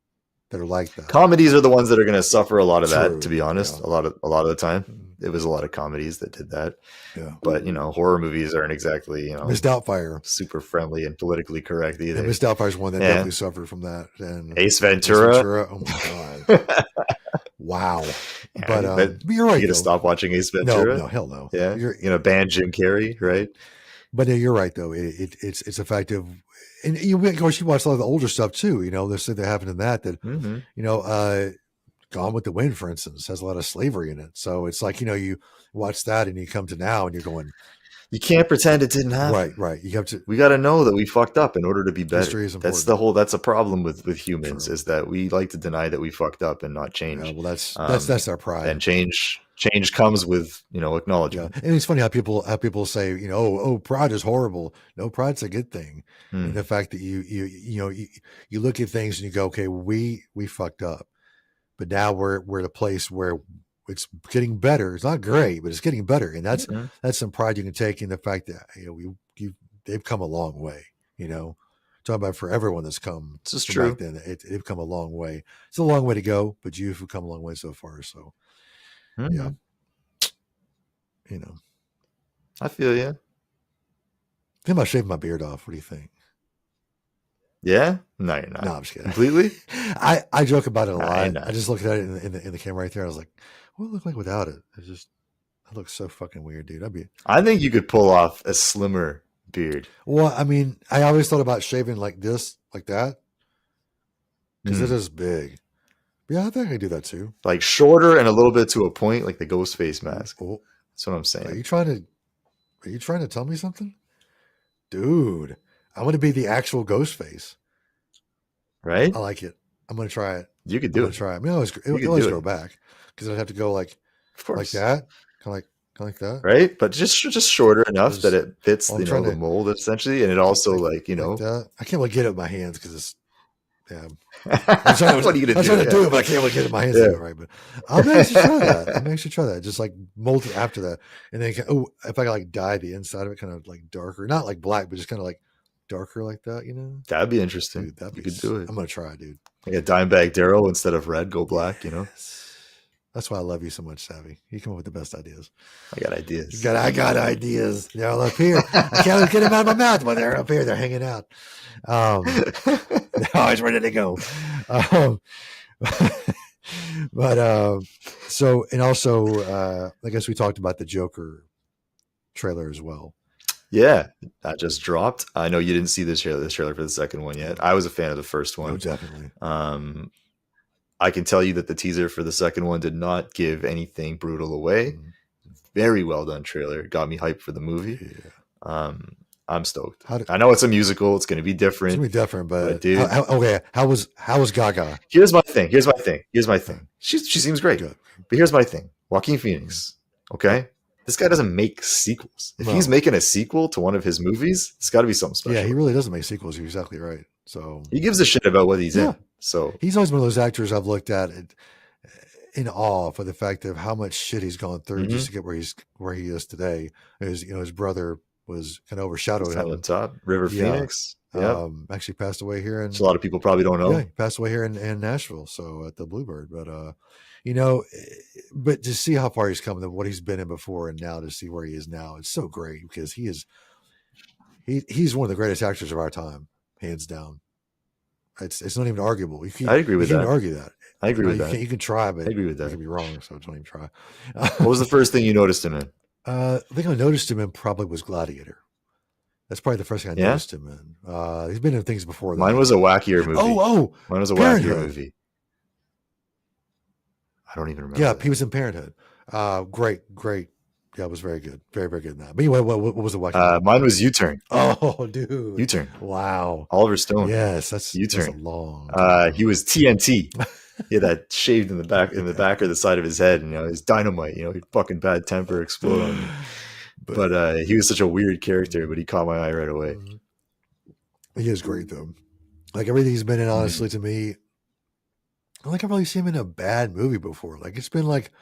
that are like that. Comedies are the ones that are going to suffer a lot of that. True, To be honest, yeah. a lot of the time, Mhm. it was a lot of comedies that did that. Yeah. But horror movies aren't exactly Miss Doubtfire. super friendly and politically correct either. And Miss Doubtfire's one that Yeah. definitely suffered from that. And Ace Ventura. Oh my god. Wow. Yeah, But you're right. You Though. gonna stop watching Ace Ventura? No, hell no. Yeah, You're you gonna ban Jim Carrey, right? But no, you're right though. It's effective, and of course you watch a lot of the older stuff too. There's something that happened in that Mm-hmm. Gone with the Wind, for instance, has a lot of slavery in it. So it's like you watch that and you come to now and you're going, You can't pretend it didn't happen. right. You have to. We got to know that we fucked up in order to be better. History is important. That's a problem with humans. True. Is that we like to deny that we fucked up and not change. Yeah, well, that's our pride. And change comes with acknowledgement. Yeah, and it's funny how people say oh, pride is horrible. No, pride's a good thing. And the fact that you look at things and you go, okay, we fucked up, but now we're at a place where it's getting better. It's not great, but it's getting better, and that's some pride you can take in the fact that they've come a long way. Talking about for everyone that's come. This is from true. Back then, they've come a long way. It's a long way to go, but you've come a long way so far. So yeah, I feel you. Think about shaving my beard off. What do you think? Yeah? No, you're not. No, I'm just kidding. Completely? I joke about it a Nah, lot. you're not. I just looked at it in the camera right there. I was like, what would it look like without it? That looks so fucking weird, dude. I think you could pull off a slimmer beard. Well, I mean, I always thought about shaving like this, like that, because it is big. But yeah, I think I could do that too. Like shorter and a little bit to a point, like the ghost face mask. Oh, That's what I'm saying. are you trying to tell me something? Dude, I want to be the actual ghost face. Right? I like it. I'm going to try it. You could I'm do going it. to try it. I mean, it could always do grow it. back because I'd have to go like Of that, kind of like that. Right? But just shorter enough Just- that it fits well, I'm the trying to- mold essentially, and it also like that. I can't really get it with my hands because it's yeah. what are you I'm gonna trying to do do? it, but I can't really get it in my hands Yeah. to do it right. But I'm actually try that. I'm actually try that. Just like mold it after that, and then if I like dye the inside of it, kind of like darker, not like black, but just kind of like darker like that. That'd be interesting. Dude, You could do it. I'm gonna try, dude. Like a Dimebag Darrell instead of red, go black. Yes. That's why I love you so much, Savvy. You come up with the best ideas. I got ideas. I got ideas. They're all up here. I can't get them out of my mouth, but they're up here. They're hanging out. They're always ready to go. So, and also, I guess we talked about the Joker trailer as well. Yeah, that just dropped. I know you didn't see this trailer for the second one yet. I was a fan of the first one. Oh, definitely. I can tell you that the teaser for the second one did not give anything brutal away. Very well done trailer. It got me hyped for the movie. Yeah. I'm stoked. How did- I know it's a musical. It's going to be different. It's gonna be different, but dude, how was Gaga? Here's my thing. She seems great. Good. But here's my thing. Joaquin Phoenix. Okay. This guy doesn't make sequels. If No. he's making a sequel to one of his movies, it's got to be something special. Yeah, he really doesn't make sequels. You're exactly right. So He gives a shit about what he's Yeah. in. So he's always one of those actors I've looked at in awe for the fact of how much shit he's gone through just to get where he is today. His brother was kind of overshadowed it's kind of him. the top. River Yeah. Phoenix. Yeah. Actually passed away here in Which a lot of people probably don't know. Yeah, he passed away here in Nashville, so at the Bluebird. But but to see how far he's come, what he's been in before, and now to see where he is now, it's so great because he's one of the greatest actors of our time, hands down. It's not even arguable. I agree with you can't that. argue that. I agree with that. You can try, but I agree with you that. can be wrong. So don't even try. What was the first thing you noticed him in? I think I noticed him in probably was Gladiator. That's probably the first thing I Yeah? noticed him in. He's been in things before. Mine was a wackier movie. Oh, Mine was a Parenthood. wackier movie. I don't even remember. yeah, that. he was in Parenthood. Great Yeah, it was very good. Very, very good in that. But anyway, what was the watching? Mine was U-Turn. Oh, dude. U-Turn. Wow. Oliver Stone. Yes, that's U-Turn. a long time. He was TNT. He had that shaved in the back or the side of his head, and his dynamite. He'd fucking bad temper, explode on me. But he was such a weird character, but he caught my eye right away. He is great though. Like everything he's been in, honestly, to me, I don't think I've really seen him in a bad movie before. Like it's been like,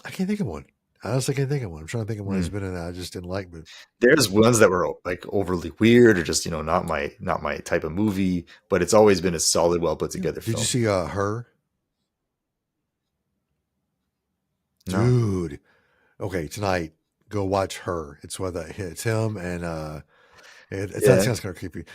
I can't think of one. I honestly can't think of one. I'm trying to think of one he's been in that I just didn't like. But there's ones that were like overly weird or just not my type of movie. But it's always been a solid, well put together film. Did you see Her? No. Dude, okay, tonight go watch Her. It's it's him and that sounds kind of creepy.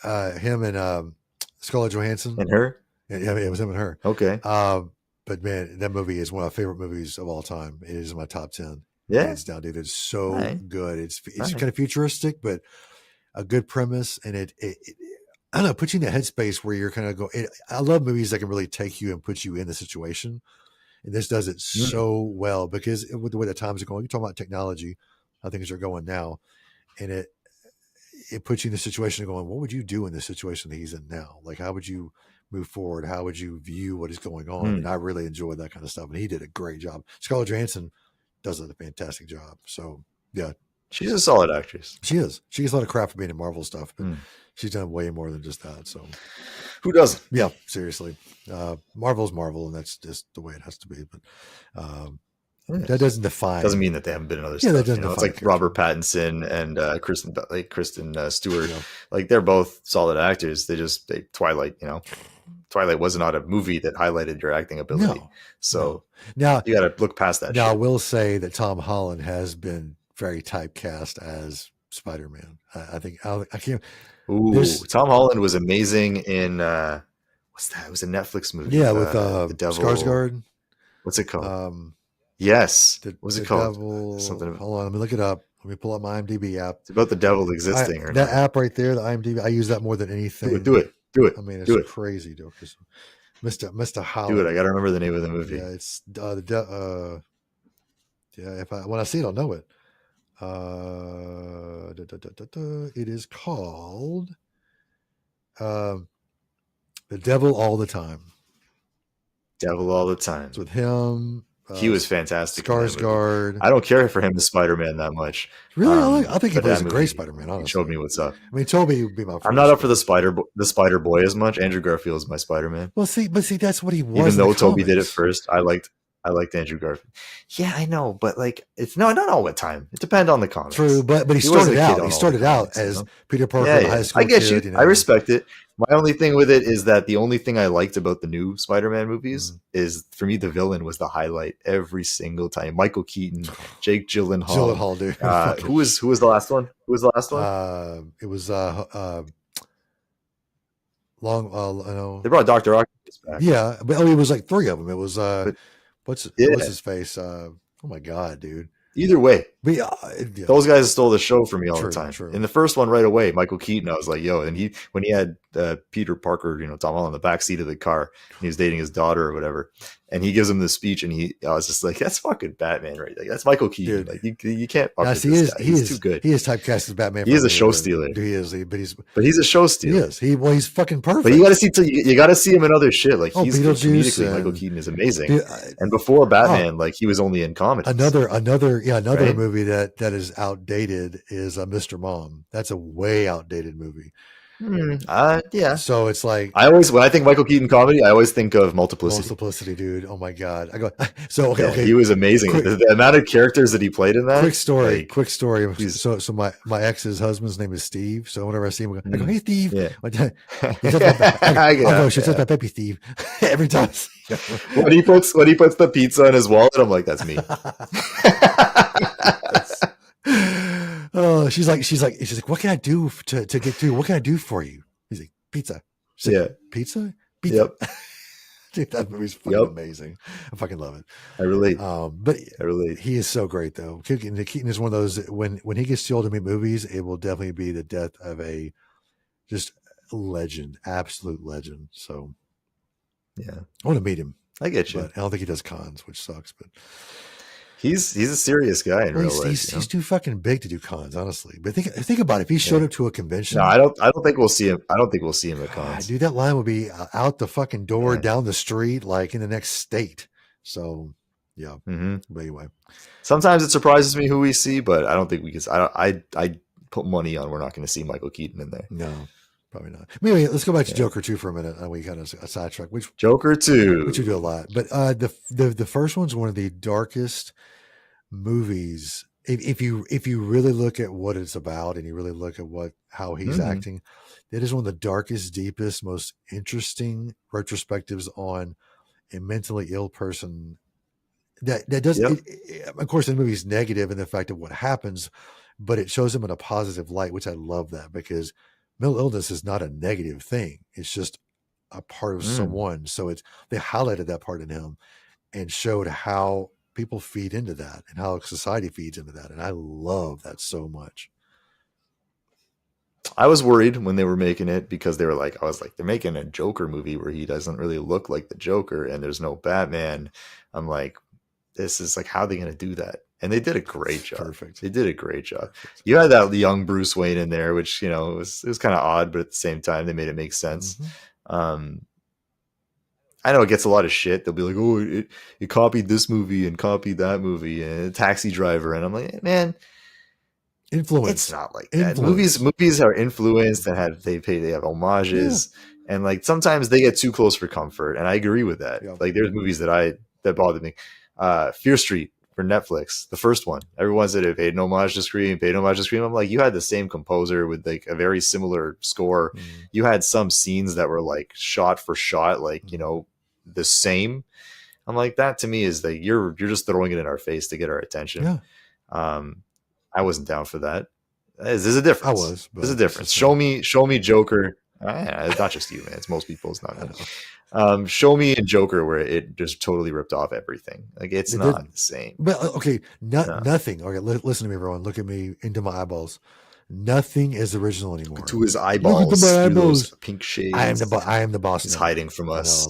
Him and Scarlett Johansson and Her. Yeah, it was him and Her. Okay. But man, that movie is one of my favorite movies of all time. It is in my top 10. Yeah, hands down, dude. It's so good. It's Right. kind of futuristic, but a good premise, and it I don't know, puts you in the headspace where you're kind of go. I love movies that can really take you and put you in the situation, and this does it so well because with the way the times are going, you're talking about technology, how things are going now, and it puts you in the situation of going, what would you do in the situation that he's in now? Like, how would you move forward? How would you view what is going on? And I really enjoyed that kind of stuff, and he did a great job. Scarlett Johansson does a fantastic job. So yeah, she's a solid actress. She is. She gets a lot of crap for being in Marvel stuff, but she's done way more than just that. So who doesn't? Yeah, seriously. Marvel's Marvel, and that's just the way it has to be. But that doesn't define. Doesn't mean that they haven't been in other Yeah, stuff. that doesn't It's define like Robert Pattinson and Kristen Stewart. Like they're both solid actors. Twilight. Twilight was not a movie that highlighted your acting ability. So now you got to look past that. Now shit. I will say that Tom Holland has been very typecast as Spider-Man. I think I can't. Ooh, Tom Holland was amazing in what's that? It was a Netflix movie. Yeah, with the Devil. Skarsgård. What's it called? Yes. What's it called? Devil, Something. Hold on, let me look it up. Let me pull up my IMDb app. It's about the devil existing. That app right there, the IMDb. I use that more than anything. Do it. I mean, it's crazy, dude. Mr. Holland. Do it. I got to remember the name of the movie. Yeah, it's when I see it, I'll know it. It is called The Devil All the Time. Devil All the Time. It's with him. He was fantastic. Skarsgård. I don't care for him as Spider-Man that much. Really, I think he plays a great Spider-Man. Honestly, he showed me what's up. I mean, Toby would be my. I'm not up for the Spider Boy as much. Andrew Garfield is my Spider-Man. Well, see, that's what he was. Even though Toby did it first, I liked Andrew Garfield. Yeah, I know, but like it's not all the time. It depends on the comics. True, but he started out. He started out as Peter Parker, a high school I get kid, you. I respect it. My only thing with it is that the only thing I liked about the new Spider-Man movies is, for me, the villain was the highlight every single time. Michael Keaton, Jake Gyllenhaal, dude. Who was the last one? Who was the last one? It was long. They brought Dr. Octopus back. Yeah, but it was like three of them. It was what's his face? Oh my god, dude. Either way, but, those guys stole the show for me all the time. True. In the first one, right away, Michael Keaton, I was like, "Yo!" And when he had Peter Parker, Tom Holland, in the back seat of the car, and he was dating his daughter or whatever, and he gives him the speech, and I was just like, "That's fucking Batman, right? Like, that's Michael Keaton. Dude. Like, you can't fuck with he this is. guy. He He's is too good. He is typecast as Batman. He is a show stealer. He is. But he's a show stealer. He is. He's fucking perfect. But you got to see him in other shit. Like he's Beetlejuice comedically, Michael Keaton is amazing. Dude, and before Batman, like he was only in comedy. Another movie that is outdated is Mr. Mom. That's a way outdated movie. Yeah. So it's like when I think Michael Keaton comedy, I always think of Multiplicity. Multiplicity, dude. Oh my god. I go. So okay. He was amazing. The amount of characters that he played in that. Quick story. So my ex's husband's name is Steve. So whenever I see him, I go, "Hey, Steve." Yeah. She says my baby Steve every time. When he puts the pizza in his wallet, I'm like, "That's me." Oh, she's like, what can I do to get through? What can I do for you? He's like, pizza. Pizza. Yep. Dude, that movie's fucking amazing. I fucking love it. I relate. But I relate. He is so great though. Keaton is one of those when he gets too old to make movies, it will definitely be the death of a just legend, absolute legend. So yeah, I want to meet him. I get you. But I don't think he does cons, which sucks. But He's a serious guy in Well, real life. he's too fucking big to do cons, honestly. But think about it. If he showed up to a convention, No, I don't think we'll see him. I don't think we'll see him at cons. dude, that line would be out the fucking door, down the street, like in the next state. So, yeah. But anyway, sometimes it surprises me who we see, but I don't think we can. I put money on we're not going to see Michael Keaton in there. No, probably not. Maybe let's go back to Joker 2 for a minute. We kind of sidetrack. Joker 2, which we do a lot, but the first one's one of the darkest movies. If you really look at what it's about and you really look at how he's acting, it is one of the darkest, deepest, most interesting retrospectives on a mentally ill person. That does, of course, the movie's negative in the fact of what happens, but it shows him in a positive light, which I love that, because mental illness is not a negative thing. It's just a part of someone. So they highlighted that part in him and showed how people feed into that and how society feeds into that. And I love that so much. I was worried when they were making it because I was like, they're making a Joker movie where he doesn't really look like the Joker and there's no Batman. I'm like, this is like, how are they going to do that? And they did a great job. Perfect. They did a great job. You had that young Bruce Wayne in there, which, it was kind of odd, but at the same time, they made it make sense. I know it gets a lot of shit. They'll be like, oh, it copied this movie and copied that movie and Taxi Driver. And I'm like, man, influence. It's not like that. Movies are influenced and they have homages. Yeah. And like, sometimes they get too close for comfort. And I agree with that. Yeah. Like there's movies that bothered me. Fear Street for Netflix, the first one. Everyone said it paid no homage to Scream, I'm like, you had the same composer with like a very similar score. You had some scenes that were like shot for shot, like, the same. I'm like, that to me is like, you're just throwing it in our face to get our attention. Yeah. I wasn't down for that. There's a difference. I was. There's a difference. Show me Joker. It's not just you, man. It's most people. It's not. Show me in Joker where it just totally ripped off everything. Like it's not the same. But okay, nothing. Okay, listen to me, everyone. Look at me into my eyeballs. Nothing is original anymore. To his eyeballs. Look at my eyeballs. Pink shades. I am the boss. He's hiding from us.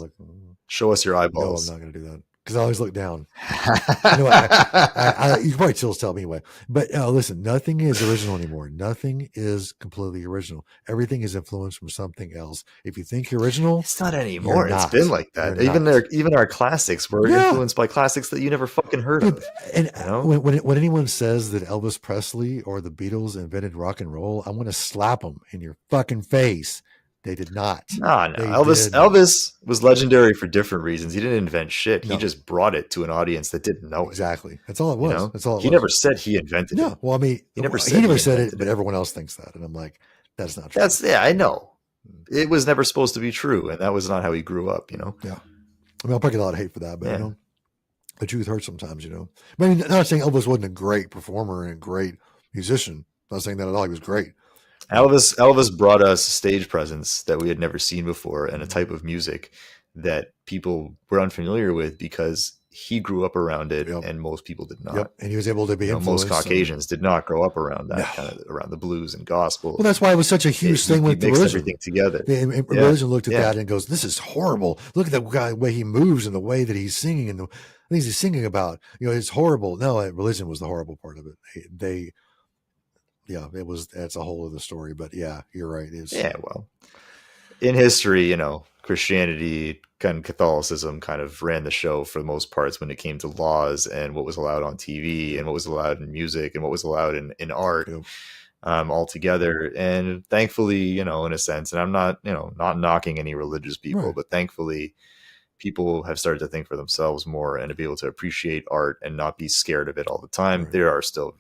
Show us your eyeballs. No, I'm not going to do that because I always look down. You can probably still tell me anyway. But listen, nothing is original anymore. Nothing is completely original. Everything is influenced from something else. If you think you're original, it's not anymore. It's been like that. Even our classics were influenced by classics that you never fucking heard of. And when anyone says that Elvis Presley or the Beatles invented rock and roll, I want to slap them in your fucking face. They did not. No. Elvis was legendary for different reasons. He didn't invent shit. He just brought it to an audience that didn't know it. Exactly. That's all it was. That's all it was. He never said he invented it. No. Well, I mean, he never said it, but everyone else thinks that. And I'm like, that's not true. I know. It was never supposed to be true. And that was not how he grew up, Yeah. I mean, I'll probably get a lot of hate for that, but the truth hurts sometimes, I mean, I'm not saying Elvis wasn't a great performer and a great musician. I'm not saying that at all. He was great. Elvis brought us stage presence that we had never seen before and a type of music that people were unfamiliar with because he grew up around it and most people did not. And he was able to be influenced. Most Caucasians did not grow up around that kind of around the blues and gospel. Well, that's why it was such a huge thing with religion. Everything together. Religion looked at that and goes, "This is horrible. Look at the guy, the way he moves and the way that he's singing and the things he's singing about. It's horrible." No, religion was the horrible part of it. That's a whole other story, but you're right. Well, in history, Christianity and Catholicism kind of ran the show for the most parts when it came to laws and what was allowed on TV and what was allowed in music and what was allowed in art all together. And thankfully, in a sense, and I'm not, not knocking any religious people, but thankfully people have started to think for themselves more and to be able to appreciate art and not be scared of it all the time. There are still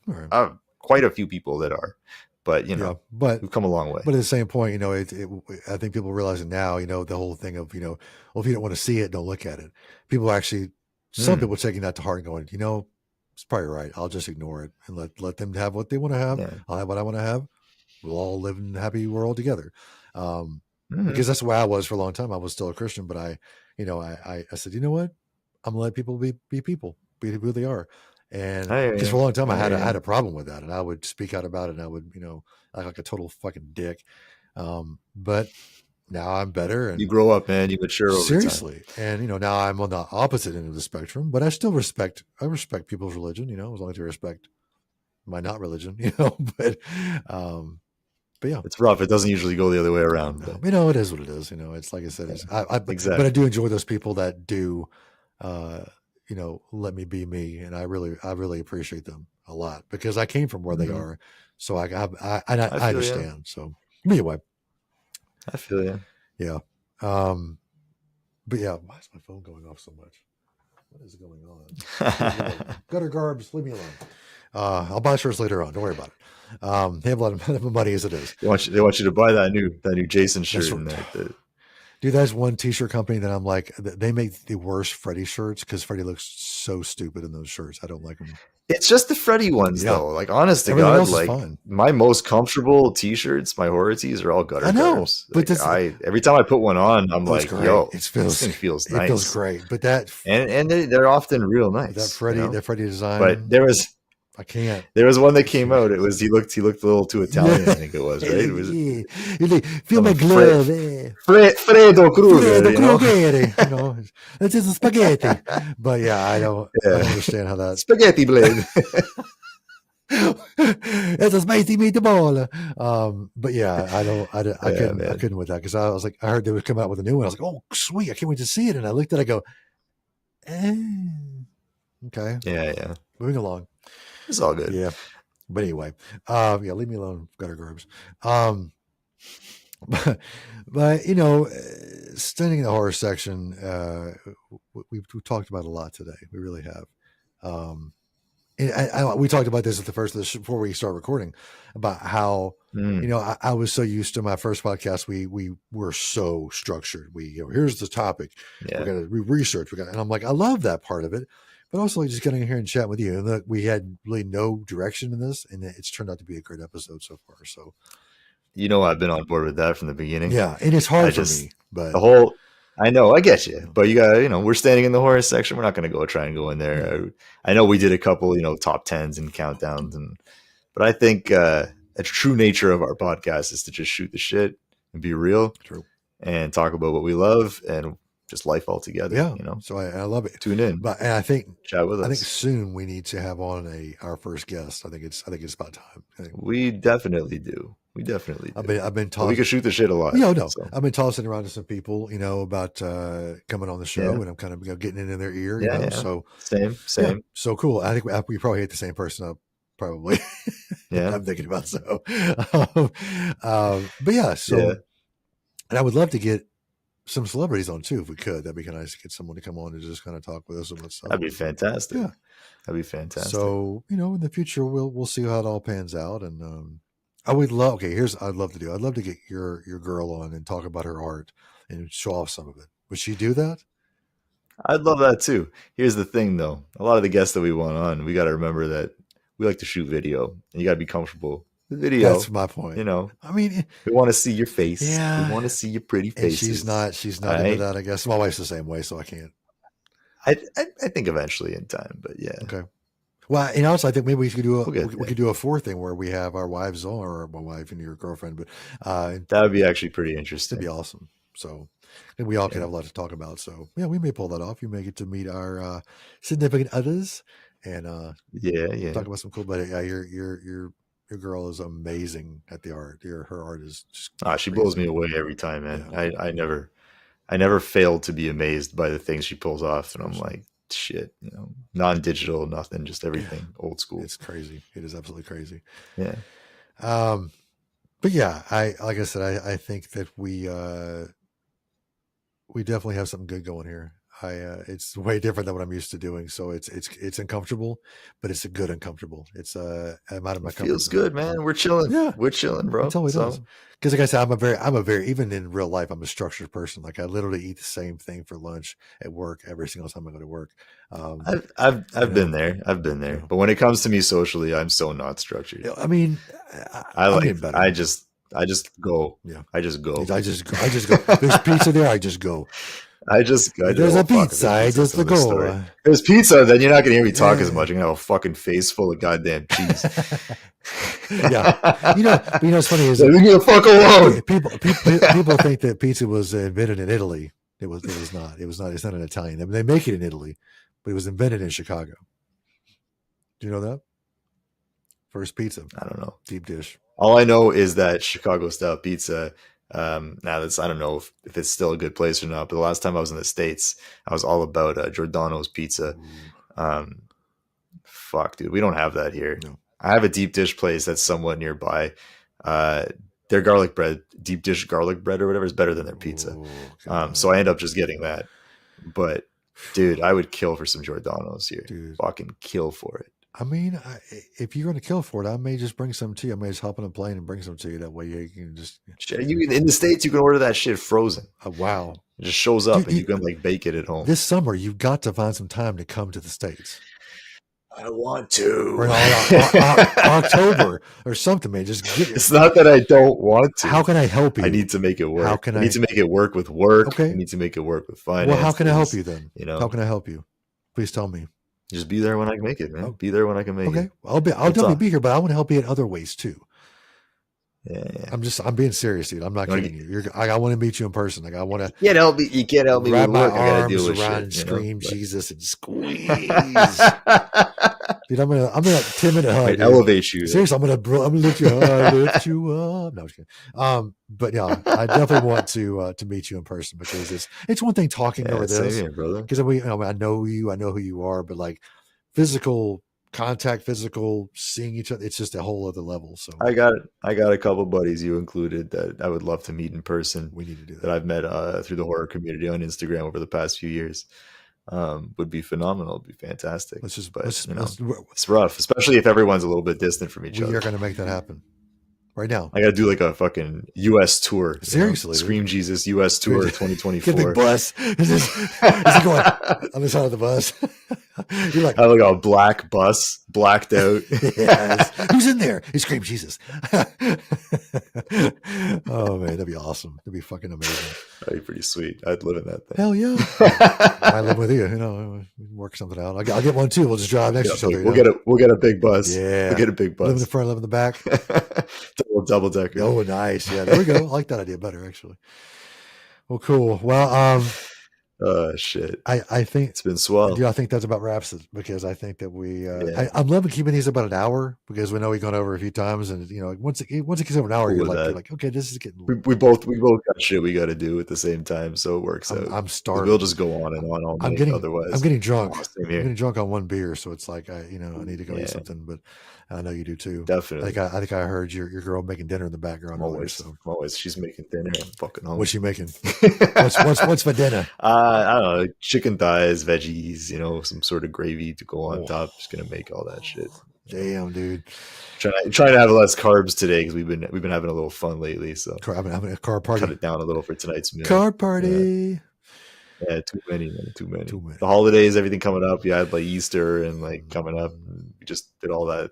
quite a few people that are, but we've come a long way. But at the same point, I think people realize it now. The whole thing of well, if you don't want to see it, don't look at it. People actually, some people taking that to heart and going, it's probably right. I'll just ignore it and let them have what they want to have. I'll have what I want to have. We'll all live in a happy world together. Because that's the way I was for a long time. I was still a Christian, but I said, you know what? I'm gonna let people be people, be who they are. And because for a long time I had a problem with that, and I would speak out about it, and I would act like a total fucking dick. But now I'm better. And You grow up, man. You mature over time. seriously. And, now I'm on the opposite end of the spectrum, but I still respect people's religion, as long as they respect my not religion, but yeah, It's rough. It doesn't usually go the other way around. no, But it is what it is. It's like I said, exactly. but I do enjoy those people that do, let me be me. And I really appreciate them a lot because I came from where they are. So I understand. So anyway, I feel you. yeah. But yeah, why is my phone going off so much? What is going on? Gutter garbs, leave me alone. I'll buy shirts later on. Don't worry about it. They have a lot of money as it is. They want you to buy that new Jason shirt in there. Dude, that's one t-shirt company that I'm like, they make the worst Freddy shirts because Freddy looks so stupid in those shirts. I don't like them. It's just the Freddy ones though. Like honest to Everything God, else is like fine. my most comfortable t-shirts, my horror tees are all gutter I know, garbs. but Like, every time I put one on, I'm like, great. yo, it feels nice. It feels great. But that and they're often real nice. That Freddy design. But I can't. There was one that came out. It was he looked a little too Italian. I think it was right. It was feel my glove. Fredo Kruger. This is a spaghetti. But yeah, I don't understand how that spaghetti blade. It's a spicy meatball. But yeah, I couldn't with that because I was like, I heard they would come out with a new one. I was like, oh sweet, I can't wait to see it. And I looked at it, I go, okay, yeah. Moving along. It's all good. Yeah. But anyway, leave me alone, gutter garbs. But standing in the horror section, we've talked about a lot today. We really have. And we talked about this at the first before we start recording about how I was so used to my first podcast. We were so structured. Here's the topic. Yeah. We research. And I'm like, I love that part of it. But also just getting in here and chat with you. And look, we had really no direction in this, and it's turned out to be a great episode so far. So, I've been on board with that from the beginning. Yeah, and it's hard for me, but I know, I get you, but you got we're standing in the horror section. We're not going to try and go in there. I know we did a couple, top 10s and countdowns, but I think a true nature of our podcast is to just shoot the shit and be real, true, and talk about what we love and just life altogether. Yeah, So I love it. Tune in, and I think chat with us. I think soon we need to have on our first guest. I think it's about time. We definitely do. I've been tossing. We could shoot the shit a lot. So. I've been tossing around to some people, about coming on the show, and I'm kind of getting it in their ear. Yeah. So same. Yeah. So cool. I think we probably hate the same person up. Probably. Yeah. I'm thinking about so. But yeah. So, and I would love to get some celebrities on too if we could. That'd be kind of nice to get someone to come on and just kind of talk with us about stuff. That'd be fantastic. Yeah. That'd be fantastic. So in the future we'll see how it all pans out, and I would love. Okay, I'd love to get your girl on and talk about her art and show off some of it. Would she do that? I'd love that too. Here's the thing, though. A lot of the guests that we want on, we got to remember that we like to shoot video, and you got to be comfortable with video. That's my point. I mean, we want to see your face. Yeah, we want to see your pretty face. She's not into that. I guess my wife's the same way, so I can't. I think eventually in time, but yeah. Okay. Well, also I think maybe we could do we could do a fourth thing where we have our wives on, or my wife and your girlfriend. But that would be actually pretty interesting. It'd be awesome. So, and we all could have a lot to talk about. So, yeah, we may pull that off. You may get to meet our significant others and talk about some cool. But yeah, your girl is amazing at the art. Her art is just she blows me away every time, man. Yeah. I never failed to be amazed by the things she pulls off, and I'm like, shit, non-digital, nothing, just everything old school. It's crazy. It is absolutely crazy. Yeah. But yeah, like I said, I think that we definitely have something good going here. It's way different than what I'm used to doing, so it's uncomfortable, but it's a good uncomfortable. It's I'm out of my comfort feels zone. good, man. We're chilling. Yeah, we're chilling, bro. It totally does. Because like I said, I'm a very even in real life, I'm a structured person. Like I literally eat the same thing for lunch at work every single time I go to work. I've been there. I've been there. But when it comes to me socially, I'm so not structured. I mean, I just go. Yeah, I just go. I just go. There's pizza there. I just go. There's a pizza. I just the go. story. There's pizza, then you're not gonna hear me talk as much. You're gonna have a fucking face full of goddamn cheese. Yeah, but it's funny is leave me the fuck alone. People think that pizza was invented in Italy. It was not. It's not an Italian. They make it in Italy, but it was invented in Chicago. Do you know that? First pizza. I don't know. Deep dish. All I know is that Chicago style pizza. Now that's, I don't know if it's still a good place or not, but the last time I was in the States, I was all about Giordano's pizza. Fuck, dude, we don't have that here. No. I have a deep dish place that's somewhat nearby. Their garlic bread, deep dish garlic bread or whatever, is better than their pizza. So I end up just getting that. But dude, I would kill for some Giordano's here. Dude. Fucking kill for it. I mean, if you're going to kill for it, I may just bring some to you. I may just hop on a plane and bring some to you. That way you can just... in the States, you can order that shit frozen. Wow. It just shows up, dude, and you can like bake it at home. This summer, you've got to find some time to come to the States. I want to. Or October or something, man. Just get It's not that I don't want to. How can I help you? I need to make it work. How can I need to make it work with work. Okay. I need to make it work with finance. Well, how can I help you then? You know, how can I help you? Please tell me. Just be there when I can make it, man. Be there when I can make it. Okay, I'll definitely be here, but I want to help you in other ways too. Yeah. I'm being serious, dude. I'm not kidding you. I want to meet you in person. Like I want to. You can't help me wrap with my work. I gotta arms deal with around shit, and scream Jesus and squeeze. Dude, I'm gonna 10-minute hug. I'd elevate you. Seriously, I'm gonna lift you up, lift you up. No, I'm just kidding. But yeah, I definitely want to meet you in person because it's one thing talking over this, because I know you, I know who you are, but like physical contact, physical seeing each other, it's just a whole other level. So I got a couple buddies, you included, that I would love to meet in person. We need to do that. That I've met through the horror community on Instagram over the past few years. Would be phenomenal. It'd be fantastic. It's rough, especially if everyone's a little bit distant from each other. We are going to make that happen right now. I got to do like a fucking U.S. tour. Seriously, Scream Jesus U.S. tour 2024. Get a big bus. Is he going on the side of the bus? You're like, I have like a black bus, blacked out. Yes. Who's in there? He screamed Jesus. Oh man, that'd be awesome. That'd be fucking amazing. That'd be pretty sweet. I'd live in that thing. Hell yeah. I live with you. We can work something out. I'll get one too. We'll just drive next to each other. We'll get a big bus. Yeah, we'll get a big bus. Live in the front, live in the back. double decker. Oh, nice. Yeah, there we go. I like that idea better actually. Well, cool. Well, shit. I think it's been swell. Yeah, I think that's about wraps it, because I think that we I'm loving keeping these about an hour, because we know we've gone over a few times, and once it gets over an hour, you're like, okay, this is getting. We both got shit we got to do at the same time, so it works out. I'm starving. We'll just go on and on all night. Otherwise, I'm getting drunk. I'm getting drunk on one beer, so it's like I need to go eat something. But I know you do too. Definitely. I think I heard your girl making dinner in the background. Always. She's making dinner. I'm fucking hungry. What's she making? What's for dinner? I don't know. Chicken thighs, veggies, some sort of gravy to go on top. Just gonna make all that shit. Damn, dude. Trying to have less carbs today, because we've been having a little fun lately. So having a carb party. Cut it down a little for tonight's meal. Carb party. Yeah, too many, man. Too many. The holidays, everything coming up. Yeah, I had like Easter and like coming up. We just did all that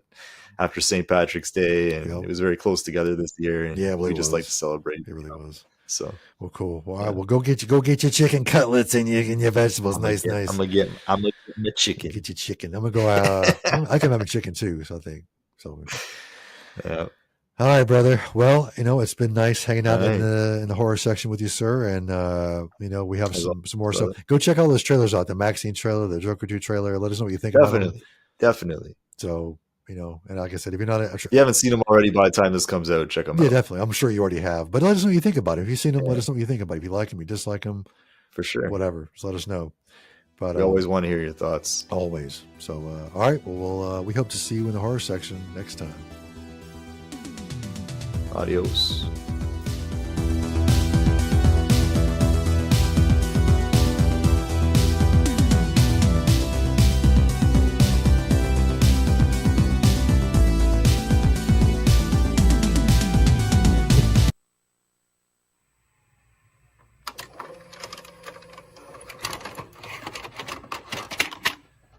after St. Patrick's Day, and it was very close together this year. And we just like to celebrate. It really was. So well, cool. Well, all right, well, go get your chicken cutlets and your vegetables. Nice. I'm gonna get the chicken. Get your chicken. I'm gonna go out. I can have a chicken too. So I think so. Yeah. All right, brother. Well, it's been nice hanging out in the horror section with you, sir. And we have some more stuff. Go check all those trailers out. The Maxxxine trailer, the Joker 2 trailer. Let us know what you think about it. Definitely. So. And like I said, if you're not, if you haven't seen them already by the time this comes out, check them out. Yeah, definitely. I'm sure you already have, but let us know what you think about it. If you've seen them, let us know what you think about it. If you like them, you dislike them, for sure. Whatever, just let us know. But we always want to hear your thoughts. Always. So, all right. Well, we hope to see you in the horror section next time. Adios.